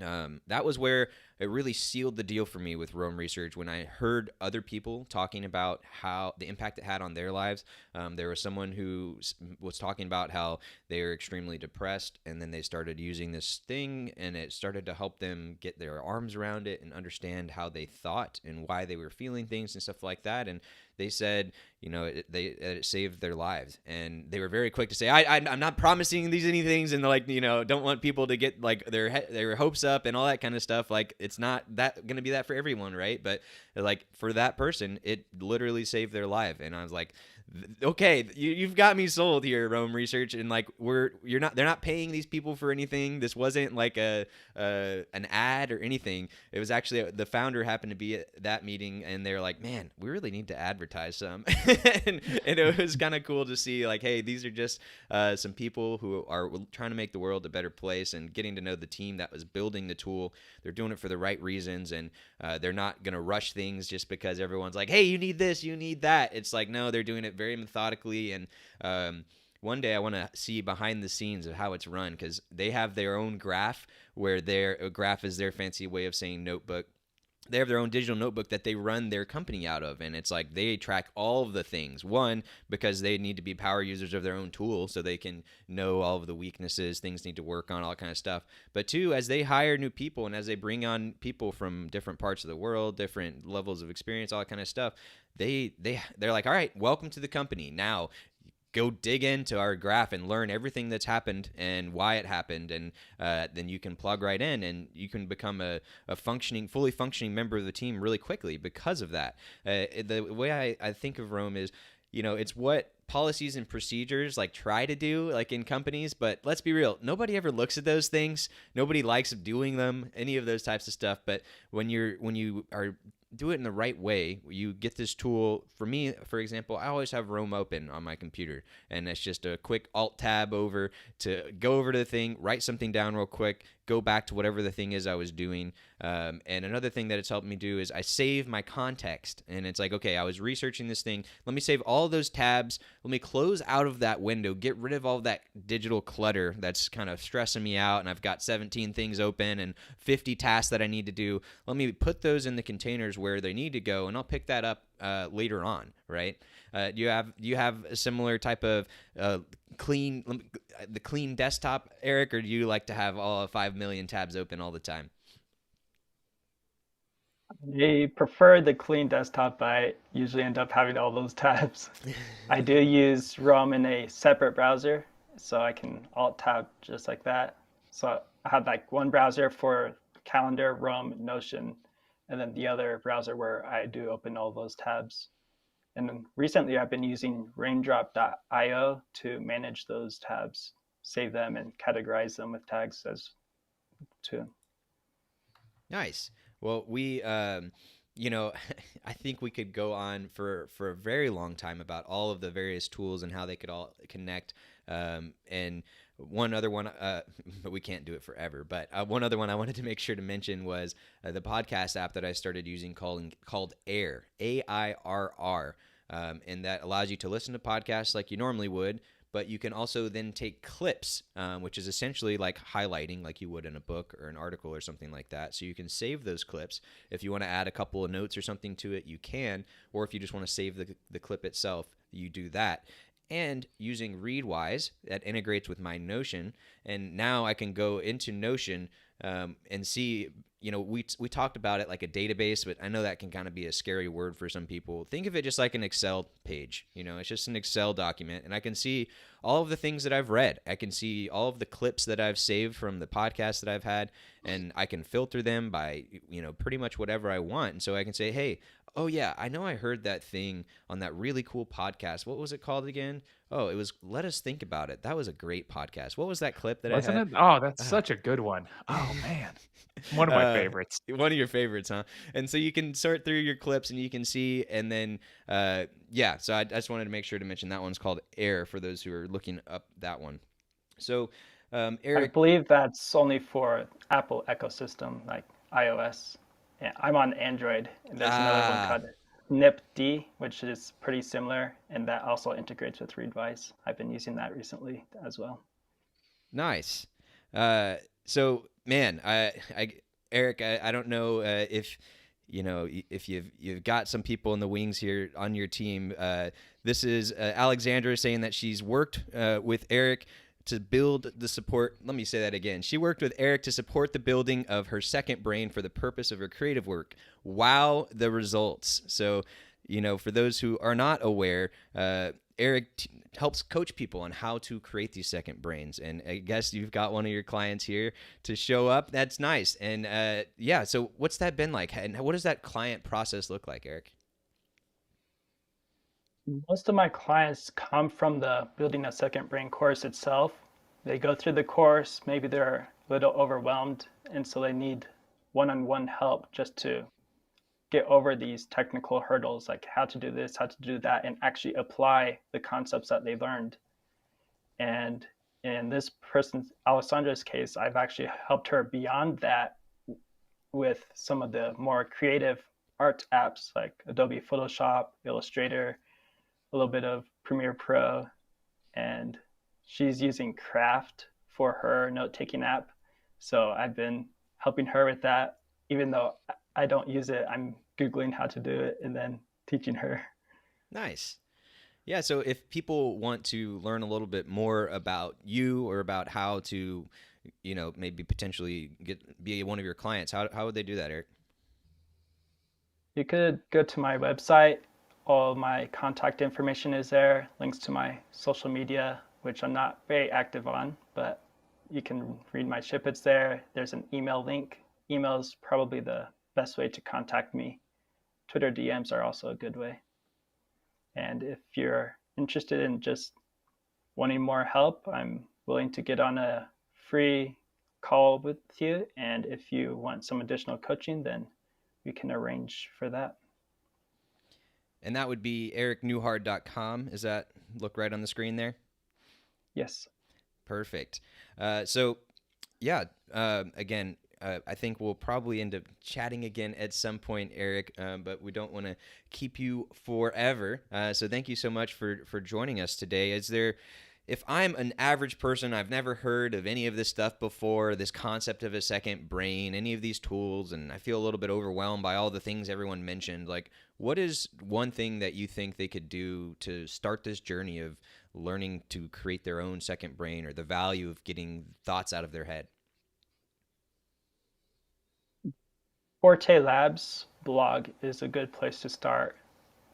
That was where it really sealed the deal for me with Rome research. When I heard other people talking about how the impact it had on their lives, there was someone who was talking about how they were extremely depressed, and then they started using this thing, and it started to help them get their arms around it and understand how they thought and why they were feeling things and stuff like that. And they said, it saved their lives, and they were very quick to say, I'm not promising these anything, and like, don't want people to get like their hopes up and all that kind of stuff. Like, it's not that going to be that for everyone, right? But like for that person, it literally saved their life, and I was like, okay, you've got me sold here, Rome Research, and like they're not paying these people for anything. This wasn't like an ad or anything. It was actually the founder happened to be at that meeting, and they're like, man, we really need to advertise some, and it was kind of cool to see like, hey, these are just some people who are trying to make the world a better place, and getting to know the team that was building the tool. They're doing it for the right reasons, and they're not going to rush things just because everyone's like, hey, you need this, you need that. It's like, no, they're doing it very methodically, and one day I want to see behind the scenes of how it's run, because they have their own graph, where a graph is their fancy way of saying notebook. They have their own digital notebook that they run their company out of, and it's like they track all of the things. One, because they need to be power users of their own tool, so they can know all of the weaknesses, things need to work on, all that kind of stuff. But two, as they hire new people and as they bring on people from different parts of the world, different levels of experience, all that kind of stuff, they're like, all right, welcome to the company. Now go dig into our graph and learn everything that's happened and why it happened, and then you can plug right in, and you can become a fully functioning member of the team really quickly because of that. The way I think of Rome is, it's what policies and procedures like try to do like in companies, but let's be real, nobody ever looks at those things. Nobody likes doing them, any of those types of stuff. But when you are do it in the right way, you get this tool. For me, for example, I always have Rome open on my computer, and it's just a quick alt tab over to go over to the thing, write something down real quick, go back to whatever the thing is I was doing. And another thing that it's helped me do is I save my context, and it's like, okay, I was researching this thing. Let me save all those tabs. Let me close out of that window, get rid of all that digital clutter that's kind of stressing me out, and I've got 17 things open and 50 tasks that I need to do. Let me put those in the containers where they need to go, and I'll pick that up later on, right? Do you have a similar type of clean desktop, Eric, or do you like to have all 5 million tabs open all the time? I prefer the clean desktop, but I usually end up having all those tabs. I do use Chrome in a separate browser, so I can alt tab just like that. So I have like one browser for calendar, Chrome, Notion, and then the other browser where I do open all those tabs. And then recently I've been using raindrop.io to manage those tabs, save them, and categorize them with tags as too. Nice. Well, I think we could go on for a very long time about all of the various tools and how they could all connect. And one other one, but we can't do it forever. But one other one I wanted to make sure to mention was the podcast app that I started using called Air, AIRR. And that allows you to listen to podcasts like you normally would, but you can also then take clips, which is essentially like highlighting like you would in a book or an article or something like that. So you can save those clips. If you want to add a couple of notes or something to it, you can. Or if you just want to save the clip itself, you do that. And using Readwise, that integrates with my Notion. And now I can go into Notion and see, we talked about it like a database, but I know that can kind of be a scary word for some people. Think of it just like an Excel page. It's just an Excel document, and I can see all of the things that I've read. I can see all of the clips that I've saved from the podcasts that I've had, and I can filter them by, pretty much whatever I want. And so I can say, hey, oh yeah, I know I heard that thing on that really cool podcast. What was it called again? Oh, it was Let Us Think About It. That was a great podcast. What was that clip that Wasn't I had? it? Oh, that's such a good one. Oh man, one of my favorites. One of your favorites, huh? And so you can sort through your clips and you can see, and then so I just wanted to make sure to mention that one's called Air for those who are looking up that one. So I Eric, believe that's only for Apple ecosystem, like iOS. Yeah, I'm on Android, and there's another one called NipD, which is pretty similar, and that also integrates with Readwise. I've been using that recently as well. nice. So, man, Eric, I don't know if if you've got some people in the wings here on your team. This is Alexandra saying that she's worked with Erik to build the support. Let me say that again. She worked with Erik to support the building of her second brain for the purpose of her creative work. Wow, the results. So, for those who are not aware, Erik helps coach people on how to create these second brains. And I guess you've got one of your clients here to show up. That's nice. And yeah, so what's that been like? And what does that client process look like, Erik? Most of my clients come from the Building a Second Brain course itself. They go through the course, maybe they're a little overwhelmed, and so they need one-on-one help just to get over these technical hurdles, like how to do this, how to do that, and actually apply the concepts that they learned. And in this person's, Alessandra's case, I've actually helped her beyond that with some of the more creative art apps like Adobe Photoshop, Illustrator, a little bit of Premiere Pro, and she's using Craft for her note-taking app. So I've been helping her with that. Even though I don't use it, I'm Googling how to do it and then teaching her. Nice. Yeah, so if people want to learn a little bit more about you or about how to, maybe potentially be one of your clients, how would they do that, Erik? You could go to my website. All my contact information is there, links to my social media, which I'm not very active on, but you can read my snippets there. There's an email link. Email is probably the best way to contact me. Twitter DMs are also a good way. And if you're interested in just wanting more help, I'm willing to get on a free call with you. And if you want some additional coaching, then we can arrange for that. And that would be eriknewhard.com. Is that look right on the screen there? Yes. Perfect. So, yeah, again, I think we'll probably end up chatting again at some point, Erik, but we don't want to keep you forever. So thank you so much for joining us today. If I'm an average person, I've never heard of any of this stuff before, this concept of a second brain, any of these tools, and I feel a little bit overwhelmed by all the things everyone mentioned. Like, what is one thing that you think they could do to start this journey of learning to create their own second brain, or the value of getting thoughts out of their head? Forte Labs blog is a good place to start.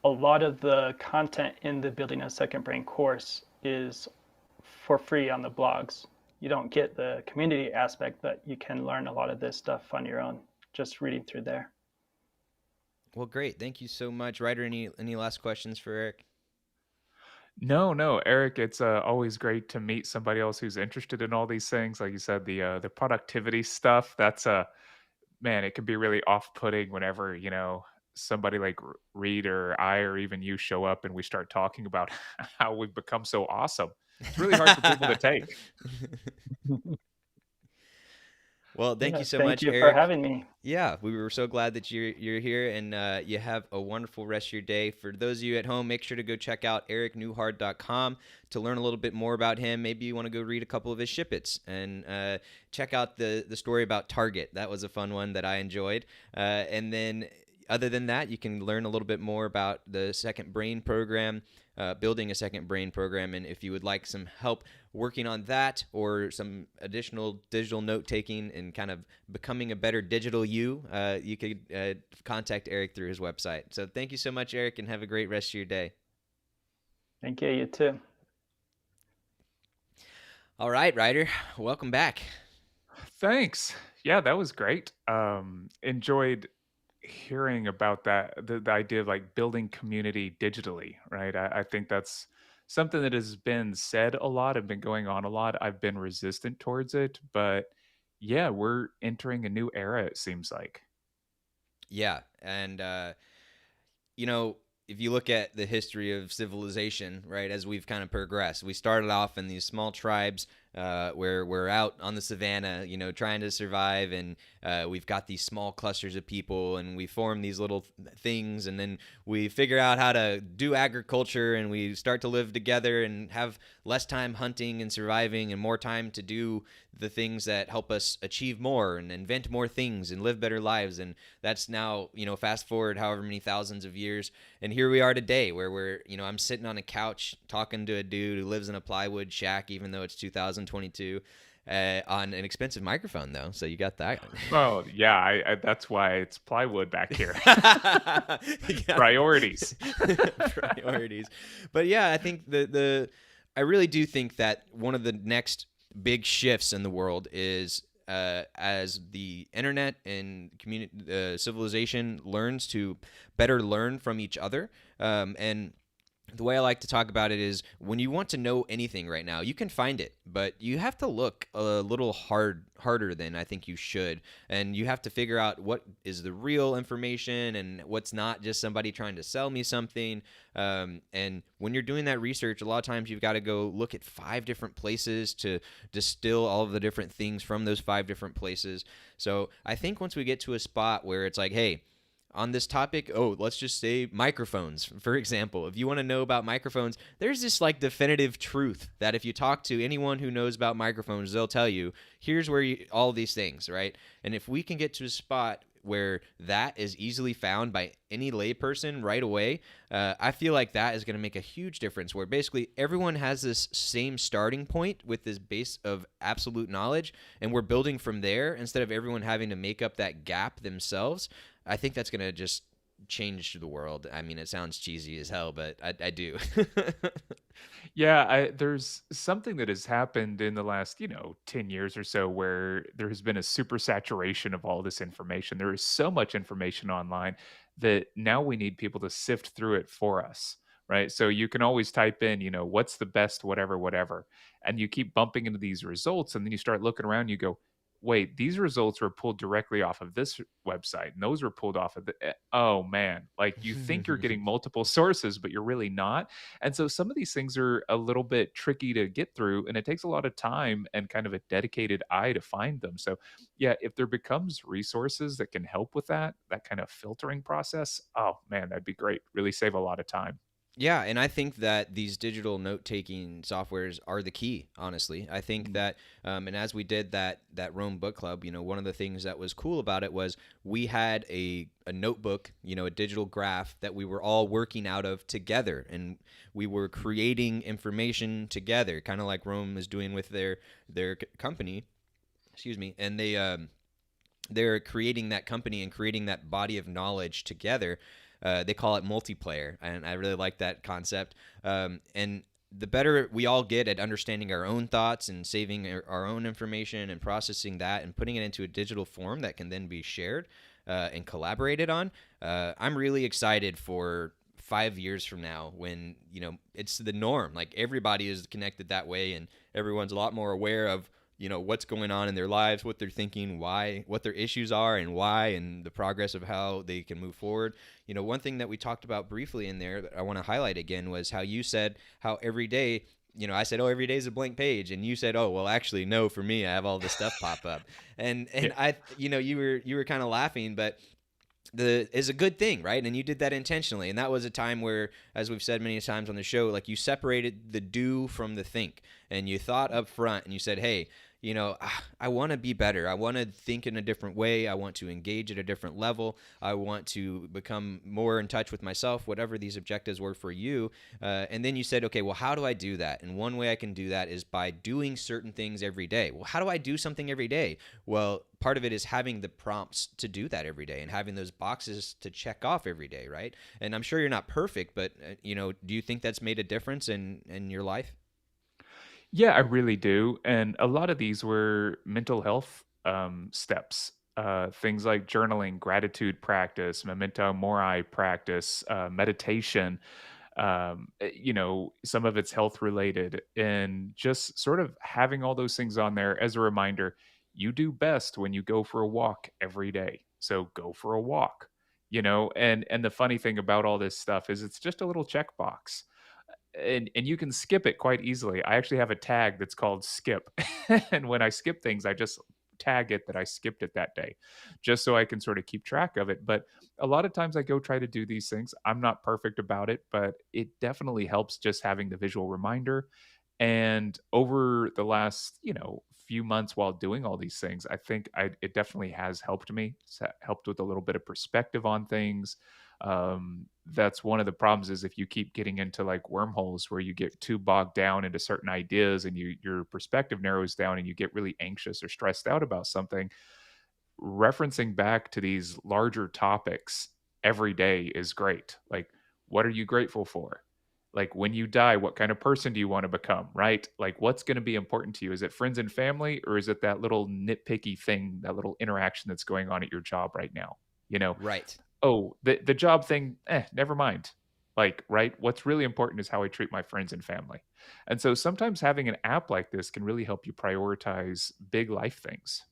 A lot of the content in the Building a Second Brain course is for free on the blogs. You don't get the community aspect, but you can learn a lot of this stuff on your own just reading through there. Well, great. Thank you so much. Ryder, any last questions for Erik? No, Erik, it's always great to meet somebody else who's interested in all these things. Like you said, the productivity stuff, that's man, it can be really off-putting whenever, somebody like Reed or I or even you show up and we start talking about how we've become so awesome. It's really hard for people to take. Well, thank you so thank much, you Erik. for having me. Yeah, we were so glad that you're here, and you have a wonderful rest of your day. For those of you at home, make sure to go check out eriknewhard.com to learn a little bit more about him. Maybe you want to go read a couple of his snippets and check out the story about Target. That was a fun one that I enjoyed. And then other than that, you can learn a little bit more about the Second Brain program, building a Second Brain program. And if you would like some help working on that or some additional digital note-taking and kind of becoming a better digital you, you could contact Erik through his website. So thank you so much, Erik, and have a great rest of your day. Thank you. You too. All right, Ryder, welcome back. Thanks. Yeah, that was great. Enjoyed hearing about that, the idea of like building community digitally, right? I think that's something that has been said a lot and been going on a lot. I've been resistant towards it, but yeah, we're entering a new era, it seems like. Yeah, and if you look at the history of civilization, right, as we've kind of progressed, we started off in these small tribes where we're out on the savannah, trying to survive, and we've got these small clusters of people, and we form these little things, and then we figure out how to do agriculture, and we start to live together and have less time hunting and surviving and more time to do the things that help us achieve more and invent more things and live better lives. And that's now, fast forward however many thousands of years, and here we are today, where I'm sitting on a couch talking to a dude who lives in a plywood shack, even though it's 2022, on an expensive microphone, though. So you got that. Oh yeah, I that's why it's plywood back here. Yeah. Priorities. Priorities. But yeah, I think I really do think that one of the next big shifts in the world is as the internet and civilization learns to better learn from each other. And the way I like to talk about it is, when you want to know anything right now, you can find it, but you have to look a little harder than I think you should. And you have to figure out what is the real information and what's not just somebody trying to sell me something. And when you're doing that research, a lot of times you've got to go look at 5 different places to distill all of the different things from those 5 different places. So I think once we get to a spot where it's like, hey, on this topic, let's just say microphones, for example. If you want to know about microphones, there's this like definitive truth that if you talk to anyone who knows about microphones, they'll tell you, here's where all these things, right? And if we can get to a spot where that is easily found by any layperson right away, I feel like that is going to make a huge difference, where basically everyone has this same starting point with this base of absolute knowledge, and we're building from there instead of everyone having to make up that gap themselves. I think that's going to just change the world. I mean, it sounds cheesy as hell, but I do. Yeah, there's something that has happened in the last, 10 years or so, where there has been a super saturation of all this information. There is so much information online that now we need people to sift through it for us, right? So you can always type in, what's the best whatever, whatever, and you keep bumping into these results, and then you start looking around, you go, wait, these results were pulled directly off of this website, and those were pulled off of oh man, like you think you're getting multiple sources, but you're really not. And so some of these things are a little bit tricky to get through, and it takes a lot of time and kind of a dedicated eye to find them. So yeah, if there becomes resources that can help with that kind of filtering process, oh man, that'd be great. Really save a lot of time. Yeah, and I think that these digital note-taking softwares are the key. Honestly, I think that, and as we did that Rome book club, one of the things that was cool about it was we had a notebook, a digital graph that we were all working out of together, and we were creating information together, kind of like Rome is doing with their company. Excuse me, and they're creating that company and creating that body of knowledge together. They call it multiplayer, and I really like that concept. And the better we all get at understanding our own thoughts and saving our own information and processing that and putting it into a digital form that can then be shared and collaborated on, I'm really excited for 5 years from now, when it's the norm. Like, everybody is connected that way, and everyone's a lot more aware of what's going on in their lives, what they're thinking, why, what their issues are, and why, and the progress of how they can move forward. One thing that we talked about briefly in there that I want to highlight again was how you said how every day, I said, every day is a blank page, and you said, well, actually, no, for me, I have all this stuff pop up, and Yeah. I, you were kind of laughing, but is a good thing, right? And you did that intentionally, and that was a time where, as we've said many times on the show, like, you separated the do from the think, and you thought up front, and you said, hey, I want to be better. I want to think in a different way. I want to engage at a different level. I want to become more in touch with myself, whatever these objectives were for you. And then you said, okay, well, how do I do that? And one way I can do that is by doing certain things every day. Well, how do I do something every day? Well, part of it is having the prompts to do that every day and having those boxes to check off every day, right? And I'm sure you're not perfect, but, do you think that's made a difference in your life? Yeah, I really do. And a lot of these were mental health steps. Things like journaling, gratitude practice, memento mori practice, meditation. Some of it's health related, and just sort of having all those things on there as a reminder. You do best when you go for a walk every day. So go for a walk. And the funny thing about all this stuff is it's just a little checkbox. and you can skip it quite easily. I actually have a tag that's called skip. And when I skip things, I just tag it that I skipped it that day, just so I can sort of keep track of it. But a lot of times I go try to do these things. I'm not perfect about it, but it definitely helps just having the visual reminder. And over the last, few months while doing all these things, I think it definitely has helped me. It's helped with a little bit of perspective on things. That's one of the problems is if you keep getting into like wormholes where you get too bogged down into certain ideas and your perspective narrows down and you get really anxious or stressed out about something, referencing back to these larger topics every day is great. Like, what are you grateful for? Like, when you die, what kind of person do you want to become, right? Like, what's going to be important to you? Is it friends and family, or is it that little nitpicky thing, that little interaction that's going on at your job right now? You know, Right. oh, the job thing, never mind. Like, right? What's really important is how I treat my friends and family. And so sometimes having an app like this can really help you prioritize big life things.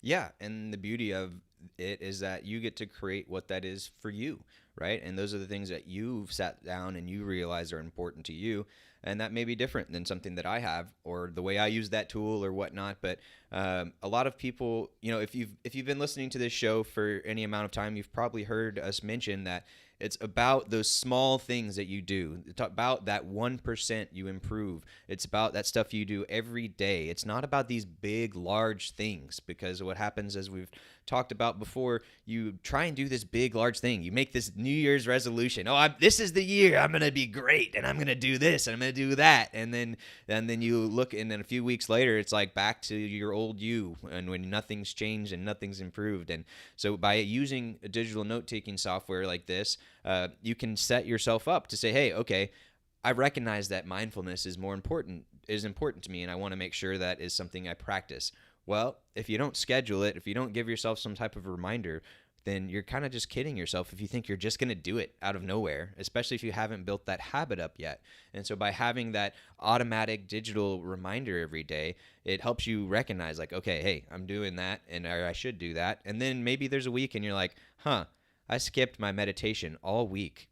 Yeah, and the beauty of it is that you get to create what that is for you, right? And those are the things that you've sat down and you realize are important to you, and that may be different than something that I have or the way I use that tool or whatnot. But a lot of people, if you've been listening to this show for any amount of time, you've probably heard us mention that it's about those small things that you do. It's about that 1% you improve. It's about that stuff you do every day. It's not about these big, large things, because what happens, as we've talked about before, you try and do this big, large thing. You make this New Year's resolution. Oh, this is the year. I'm going to be great, and I'm going to do this, and I'm going to do that. And then you look, and then a few weeks later, it's like back to your old you, and when nothing's changed and nothing's improved. And so by using a digital note-taking software like this, you can set yourself up to say, hey, okay, I recognize that mindfulness is important to me, and I want to make sure that is something I practice. Well, if you don't schedule it, if you don't give yourself some type of reminder, then you're kind of just kidding yourself if you think you're just going to do it out of nowhere, especially if you haven't built that habit up yet. And so by having that automatic digital reminder every day, it helps you recognize, like, okay, hey, I'm doing that, and I should do that. And then maybe there's a week and you're like, I skipped my meditation all week.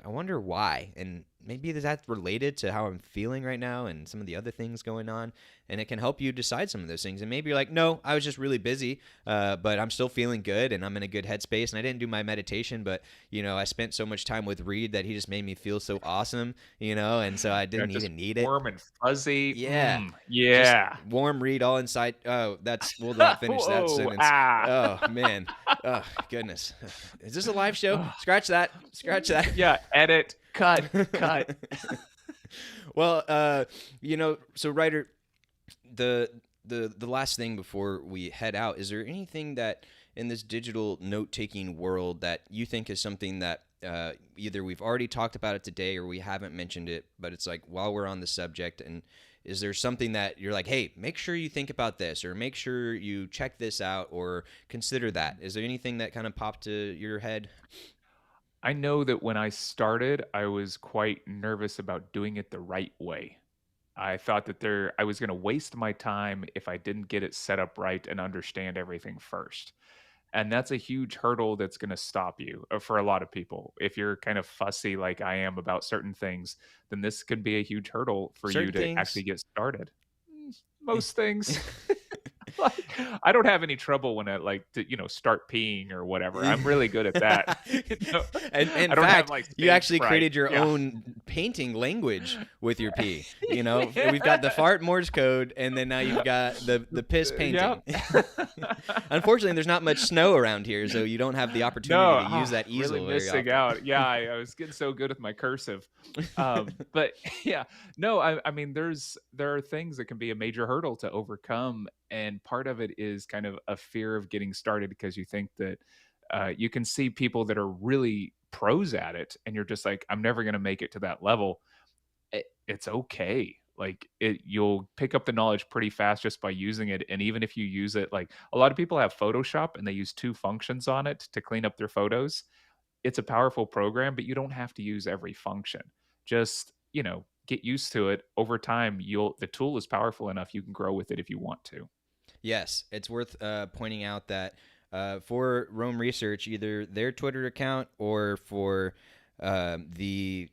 I wonder why. And maybe that's related to how I'm feeling right now and some of the other things going on. And it can help you decide some of those things. And maybe you're like, no, I was just really busy, but I'm still feeling good and I'm in a good headspace. And I didn't do my meditation, but, I spent so much time with Reed that he just made me feel so awesome, and so I didn't Just even need it. warm and fuzzy. Yeah. Yeah. Just warm Reed all inside. Oh, we'll not finish that Whoa, sentence. Oh, man. Oh, goodness. Is this a live show? Scratch that. Yeah, edit, cut. Well, so Ryder, the last thing before we head out, is there anything that in this digital note-taking world that you think is something that either we've already talked about it today or we haven't mentioned it, but it's like while we're on the subject, and is there something that you're like, hey, make sure you think about this, or make sure you check this out, or consider that? Is there anything that kind of popped to your head? I know that when I started, I was quite nervous about doing it the right way. I thought that I was going to waste my time if I didn't get it set up right and understand everything first. And that's a huge hurdle that's going to stop you for a lot of people. If you're kind of fussy like I am about certain things, then this could be a huge hurdle for you Certain to things. actually get started. Most things. Like, I don't have any trouble when I start peeing or whatever. I'm really good at that. And in I don't have fact, like you stage actually fright. created your Yeah. own painting language with your pee. We've got the fart Morse code, and then now you've got the piss painting. Unfortunately, there's not much snow around here, so you don't have the opportunity to use that easel really very missing often. out. Yeah, I was getting so good with my cursive. But yeah, no, I mean, there are things that can be a major hurdle to overcome, and part of it is kind of a fear of getting started because you think that you can see people that are really pros at it, and you're just like, I'm never going to make it to that level. It's okay. Like you'll pick up the knowledge pretty fast just by using it. And even if you use it, like a lot of people have Photoshop and they use two functions on it to clean up their photos. It's a powerful program, but you don't have to use every function. Just, get used to it. Over time, the tool is powerful enough you can grow with it if you want to. Yes, it's worth pointing out that for Rome Research, either their Twitter account or for the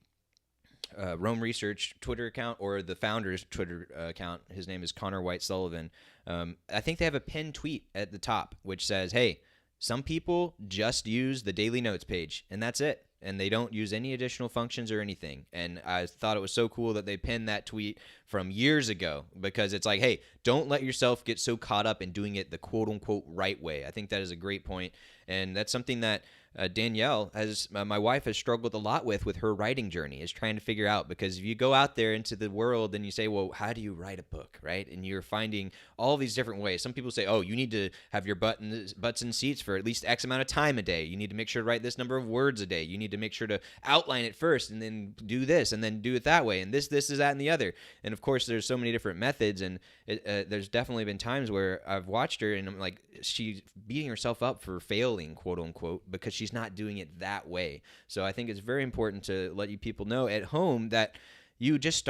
Rome Research Twitter account or the founder's Twitter account. His name is Connor White Sullivan. I think they have a pinned tweet at the top which says, hey, some people just use the daily notes page, and that's it. And they don't use any additional functions or anything. And I thought it was so cool that they pinned that tweet from years ago, because it's like, hey, don't let yourself get so caught up in doing it the quote-unquote right way. I think that is a great point. And that's something that Danielle, my wife, has struggled a lot with her writing journey, is trying to figure out. Because if you go out there into the world and you say, well, how do you write a book, right? And you're finding all these different ways. Some people say, oh, you need to have your butts in seats for at least X amount of time a day. You need to make sure to write this number of words a day. You need to make sure to outline it first and then do this and then do it that way. And this is that and the other. And of course, there's so many different methods. And there's definitely been times where I've watched her and I'm like, she's beating herself up for failing, quote unquote, because she's not doing it that way. So I think it's very important to let you people know at home that you just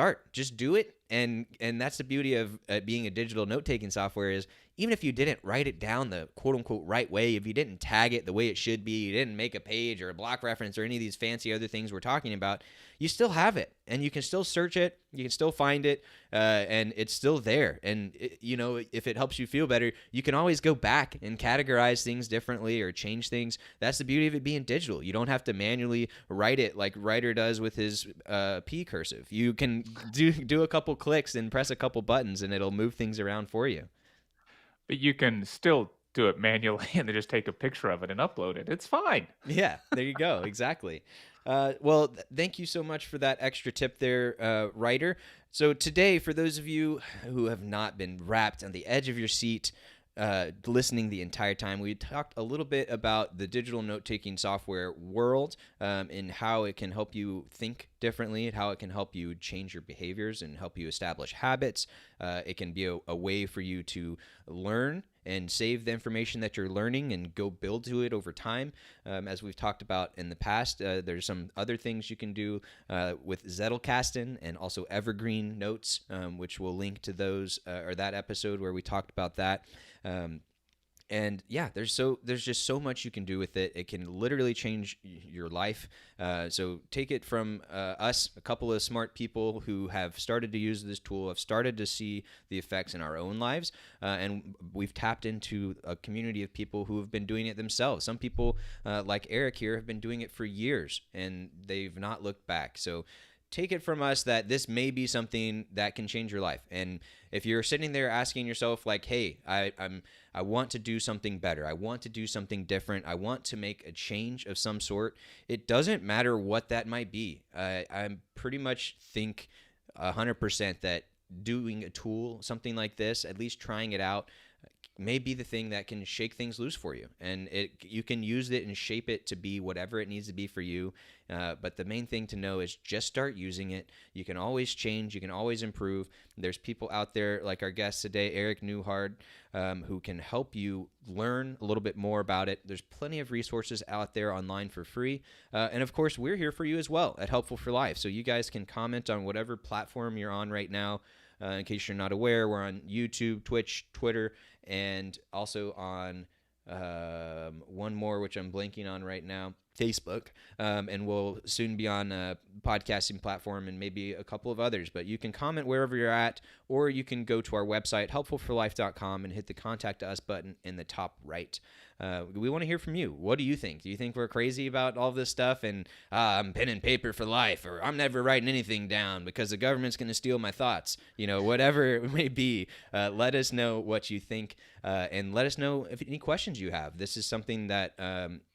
do it. And that's the beauty of being a digital note-taking software, is even if you didn't write it down the quote-unquote right way, if you didn't tag it the way it should be, you didn't make a page or a block reference or any of these fancy other things we're talking about, you still have it, and you can still search it, you can still find it, and it's still there. And if it helps you feel better, you can always go back and categorize things differently or change things. That's the beauty of it being digital. You don't have to manually write it like Writer does with his P cursive. You can do a couple clicks and press a couple buttons, and it'll move things around for you. But you can still do it manually and then just take a picture of it and upload it. It's fine. Yeah, there you go. Exactly. Thank you so much for that extra tip there, Writer. So today, for those of you who have not been wrapped on the edge of your seat, listening the entire time, we talked a little bit about the digital note-taking software world, and how it can help you think differently, and how it can help you change your behaviors and help you establish habits. It can be a way for you to learn and save the information that you're learning and go build to it over time. As we've talked about in the past, there's some other things you can do with Zettelkasten and also Evergreen Notes, which we'll link to those or that episode where we talked about that. And yeah, there's just so much you can do with it. It can literally change your life. So take it from us, a couple of smart people who have started to use this tool, have started to see the effects in our own lives, and we've tapped into a community of people who have been doing it themselves. Some people, like Erik here, have been doing it for years, and they've not looked back. So take it from us that this may be something that can change your life. And if you're sitting there asking yourself, like, hey, I want to do something better, I want to do something different, I want to make a change of some sort, it doesn't matter what that might be. I pretty much think 100% that doing a tool, something like this, at least trying it out, may be the thing that can shake things loose for you. And you can use it and shape it to be whatever it needs to be for you. But the main thing to know is just start using it. You can always change. You can always improve. There's people out there like our guest today, Erik Newhard, who can help you learn a little bit more about it. There's plenty of resources out there online for free. And of course, we're here for you as well at Helpful for Life. So you guys can comment on whatever platform you're on right now. In case you're not aware, we're on YouTube, Twitch, Twitter, and also on one more, which I'm blanking on right now, Facebook. And we'll soon be on a podcasting platform and maybe a couple of others. But you can comment wherever you're at, or you can go to our website, helpfulforlife.com, and hit the Contact Us button in the top right. We want to hear from you. What do you think? Do you think we're crazy about all this stuff and I'm pen and paper for life, or I'm never writing anything down because the government's going to steal my thoughts? Whatever it may be, let us know what you think, and let us know if any questions you have. This is something that,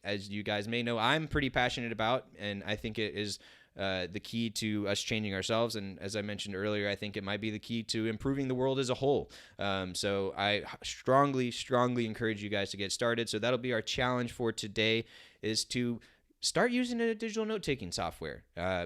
as you guys may know, I'm pretty passionate about, and I think it is the key to us changing ourselves. And as I mentioned earlier, I think it might be the key to improving the world as a whole. So I strongly encourage you guys to get started. So that'll be our challenge for today, is to start using a digital note-taking software.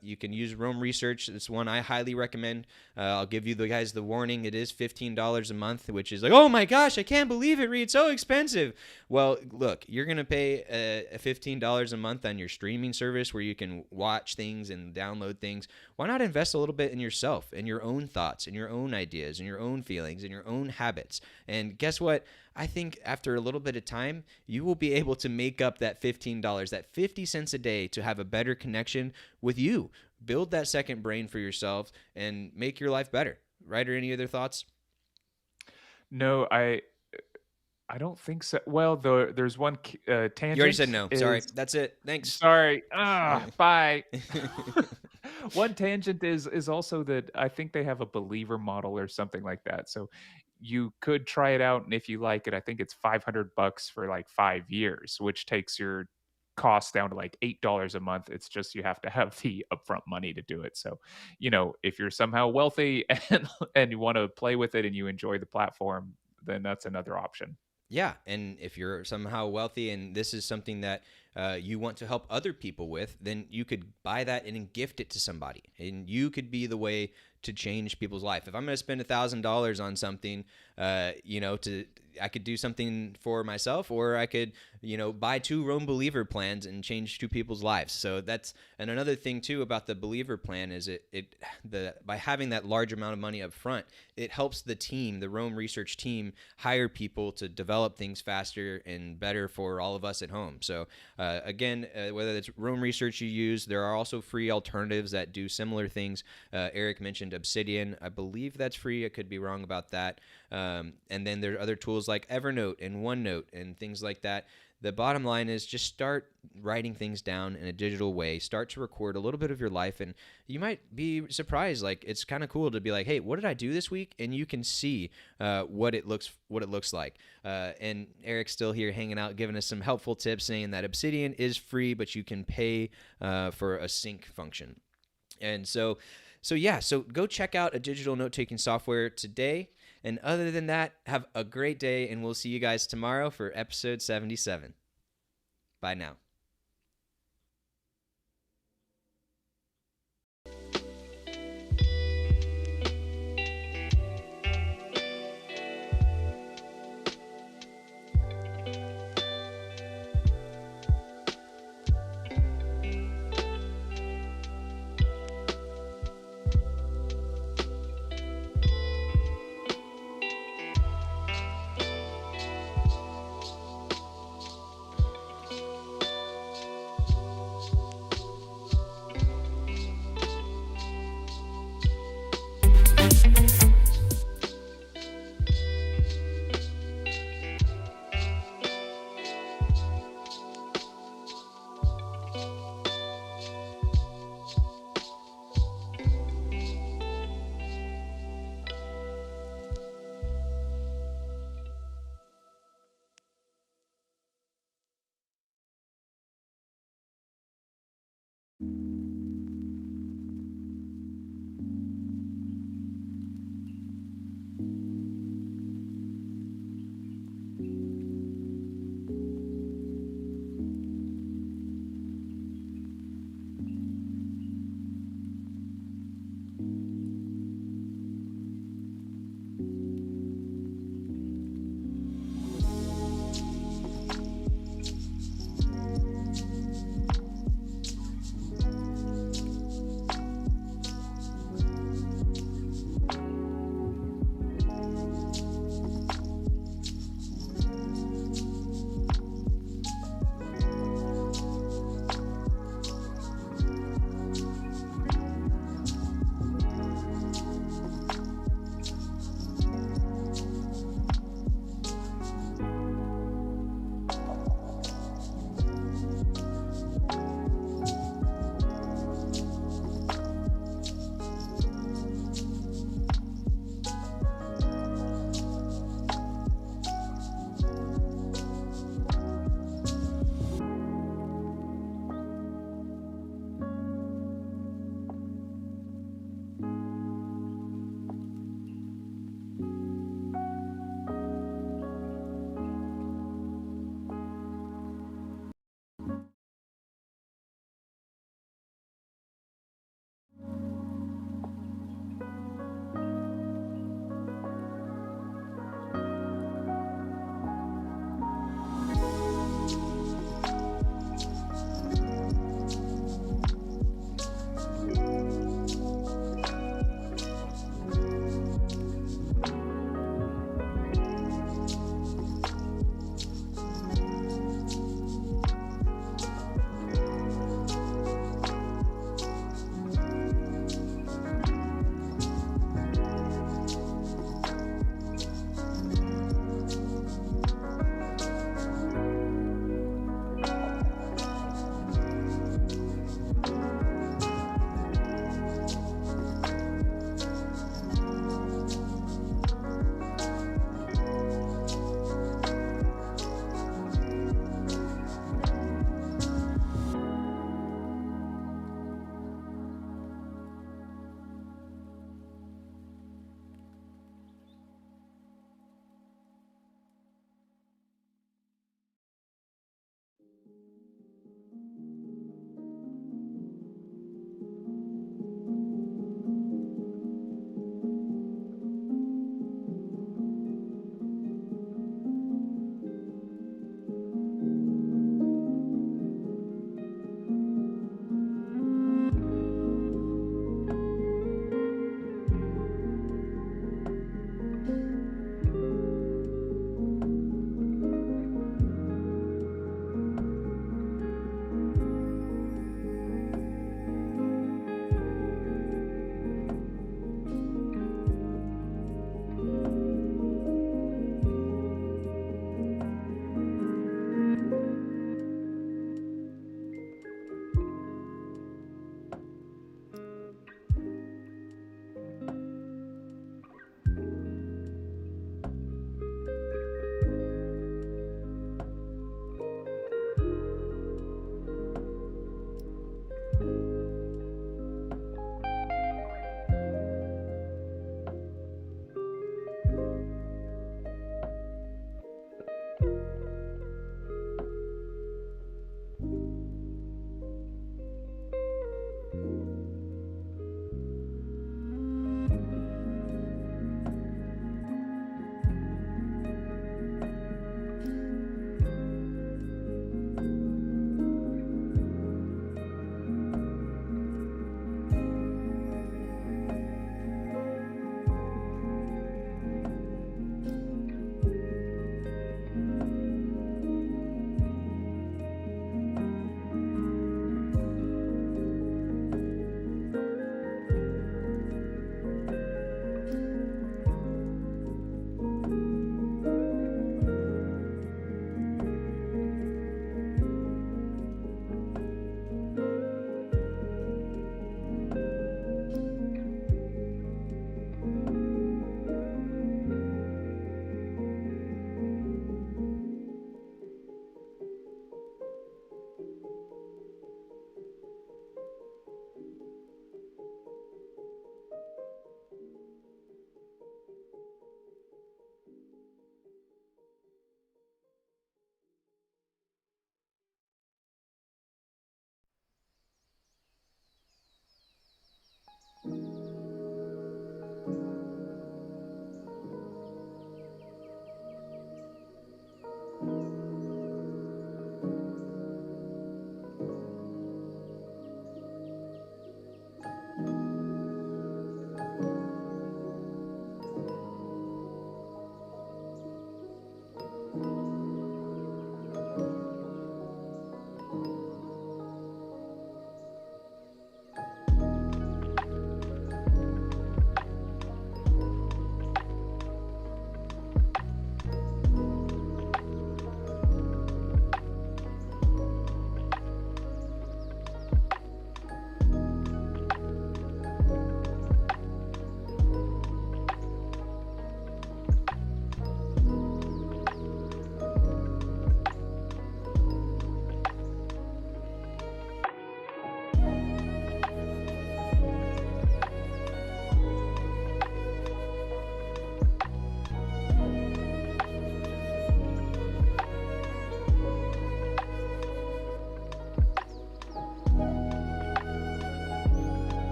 You can use Rome Research. It's one I highly recommend. I'll give you guys the warning. It is $15 a month, which is like, oh my gosh, I can't believe it, Reed. So expensive. Well, look, you're going to pay $15 a month on your streaming service where you can watch things and download things. Why not invest a little bit in yourself and your own thoughts and your own ideas and your own feelings and your own habits? And guess what? I think after a little bit of time, you will be able to make up that $15, that 50 cents a day, to have a better connection with you, build that second brain for yourself and make your life better. Right? Or any other thoughts? No, I don't think so. Well, there's one You already said tangent no. Sorry. is That's it. Thanks. sorry. Bye. One tangent is also that I think they have a believer model or something like that. So you could try it out, and if you like it, I think it's $500 for like 5 years, which takes your cost down to like $8 a month. It's just you have to have the upfront money to do it. So, if you're somehow wealthy and you want to play with it and you enjoy the platform, then that's another option. Yeah, and if you're somehow wealthy and this is something that you want to help other people with, then you could buy that and then gift it to somebody, and you could be the way to change people's life. If I'm going to spend $1,000 on something, I could do something for myself, or I could, buy 2 Rome Believer plans and change 2 people's lives. So and another thing too about the Believer plan is by having that large amount of money up front, it helps the Rome research team, hire people to develop things faster and better for all of us at home. So again, whether it's Rome research you use, there are also free alternatives that do similar things. Erik mentioned Obsidian. I believe that's free. I could be wrong about that. And then there are other tools like Evernote and OneNote and things like that. The bottom line is just start writing things down in a digital way. Start to record a little bit of your life, and you might be surprised. Like, it's kind of cool to be like, hey, what did I do this week? And you can see what it looks like. And Erik's still here hanging out, giving us some helpful tips, saying that Obsidian is free, but you can pay for a sync function. And so go check out a digital note-taking software today. And other than that, have a great day, and we'll see you guys tomorrow for episode 77. Bye now.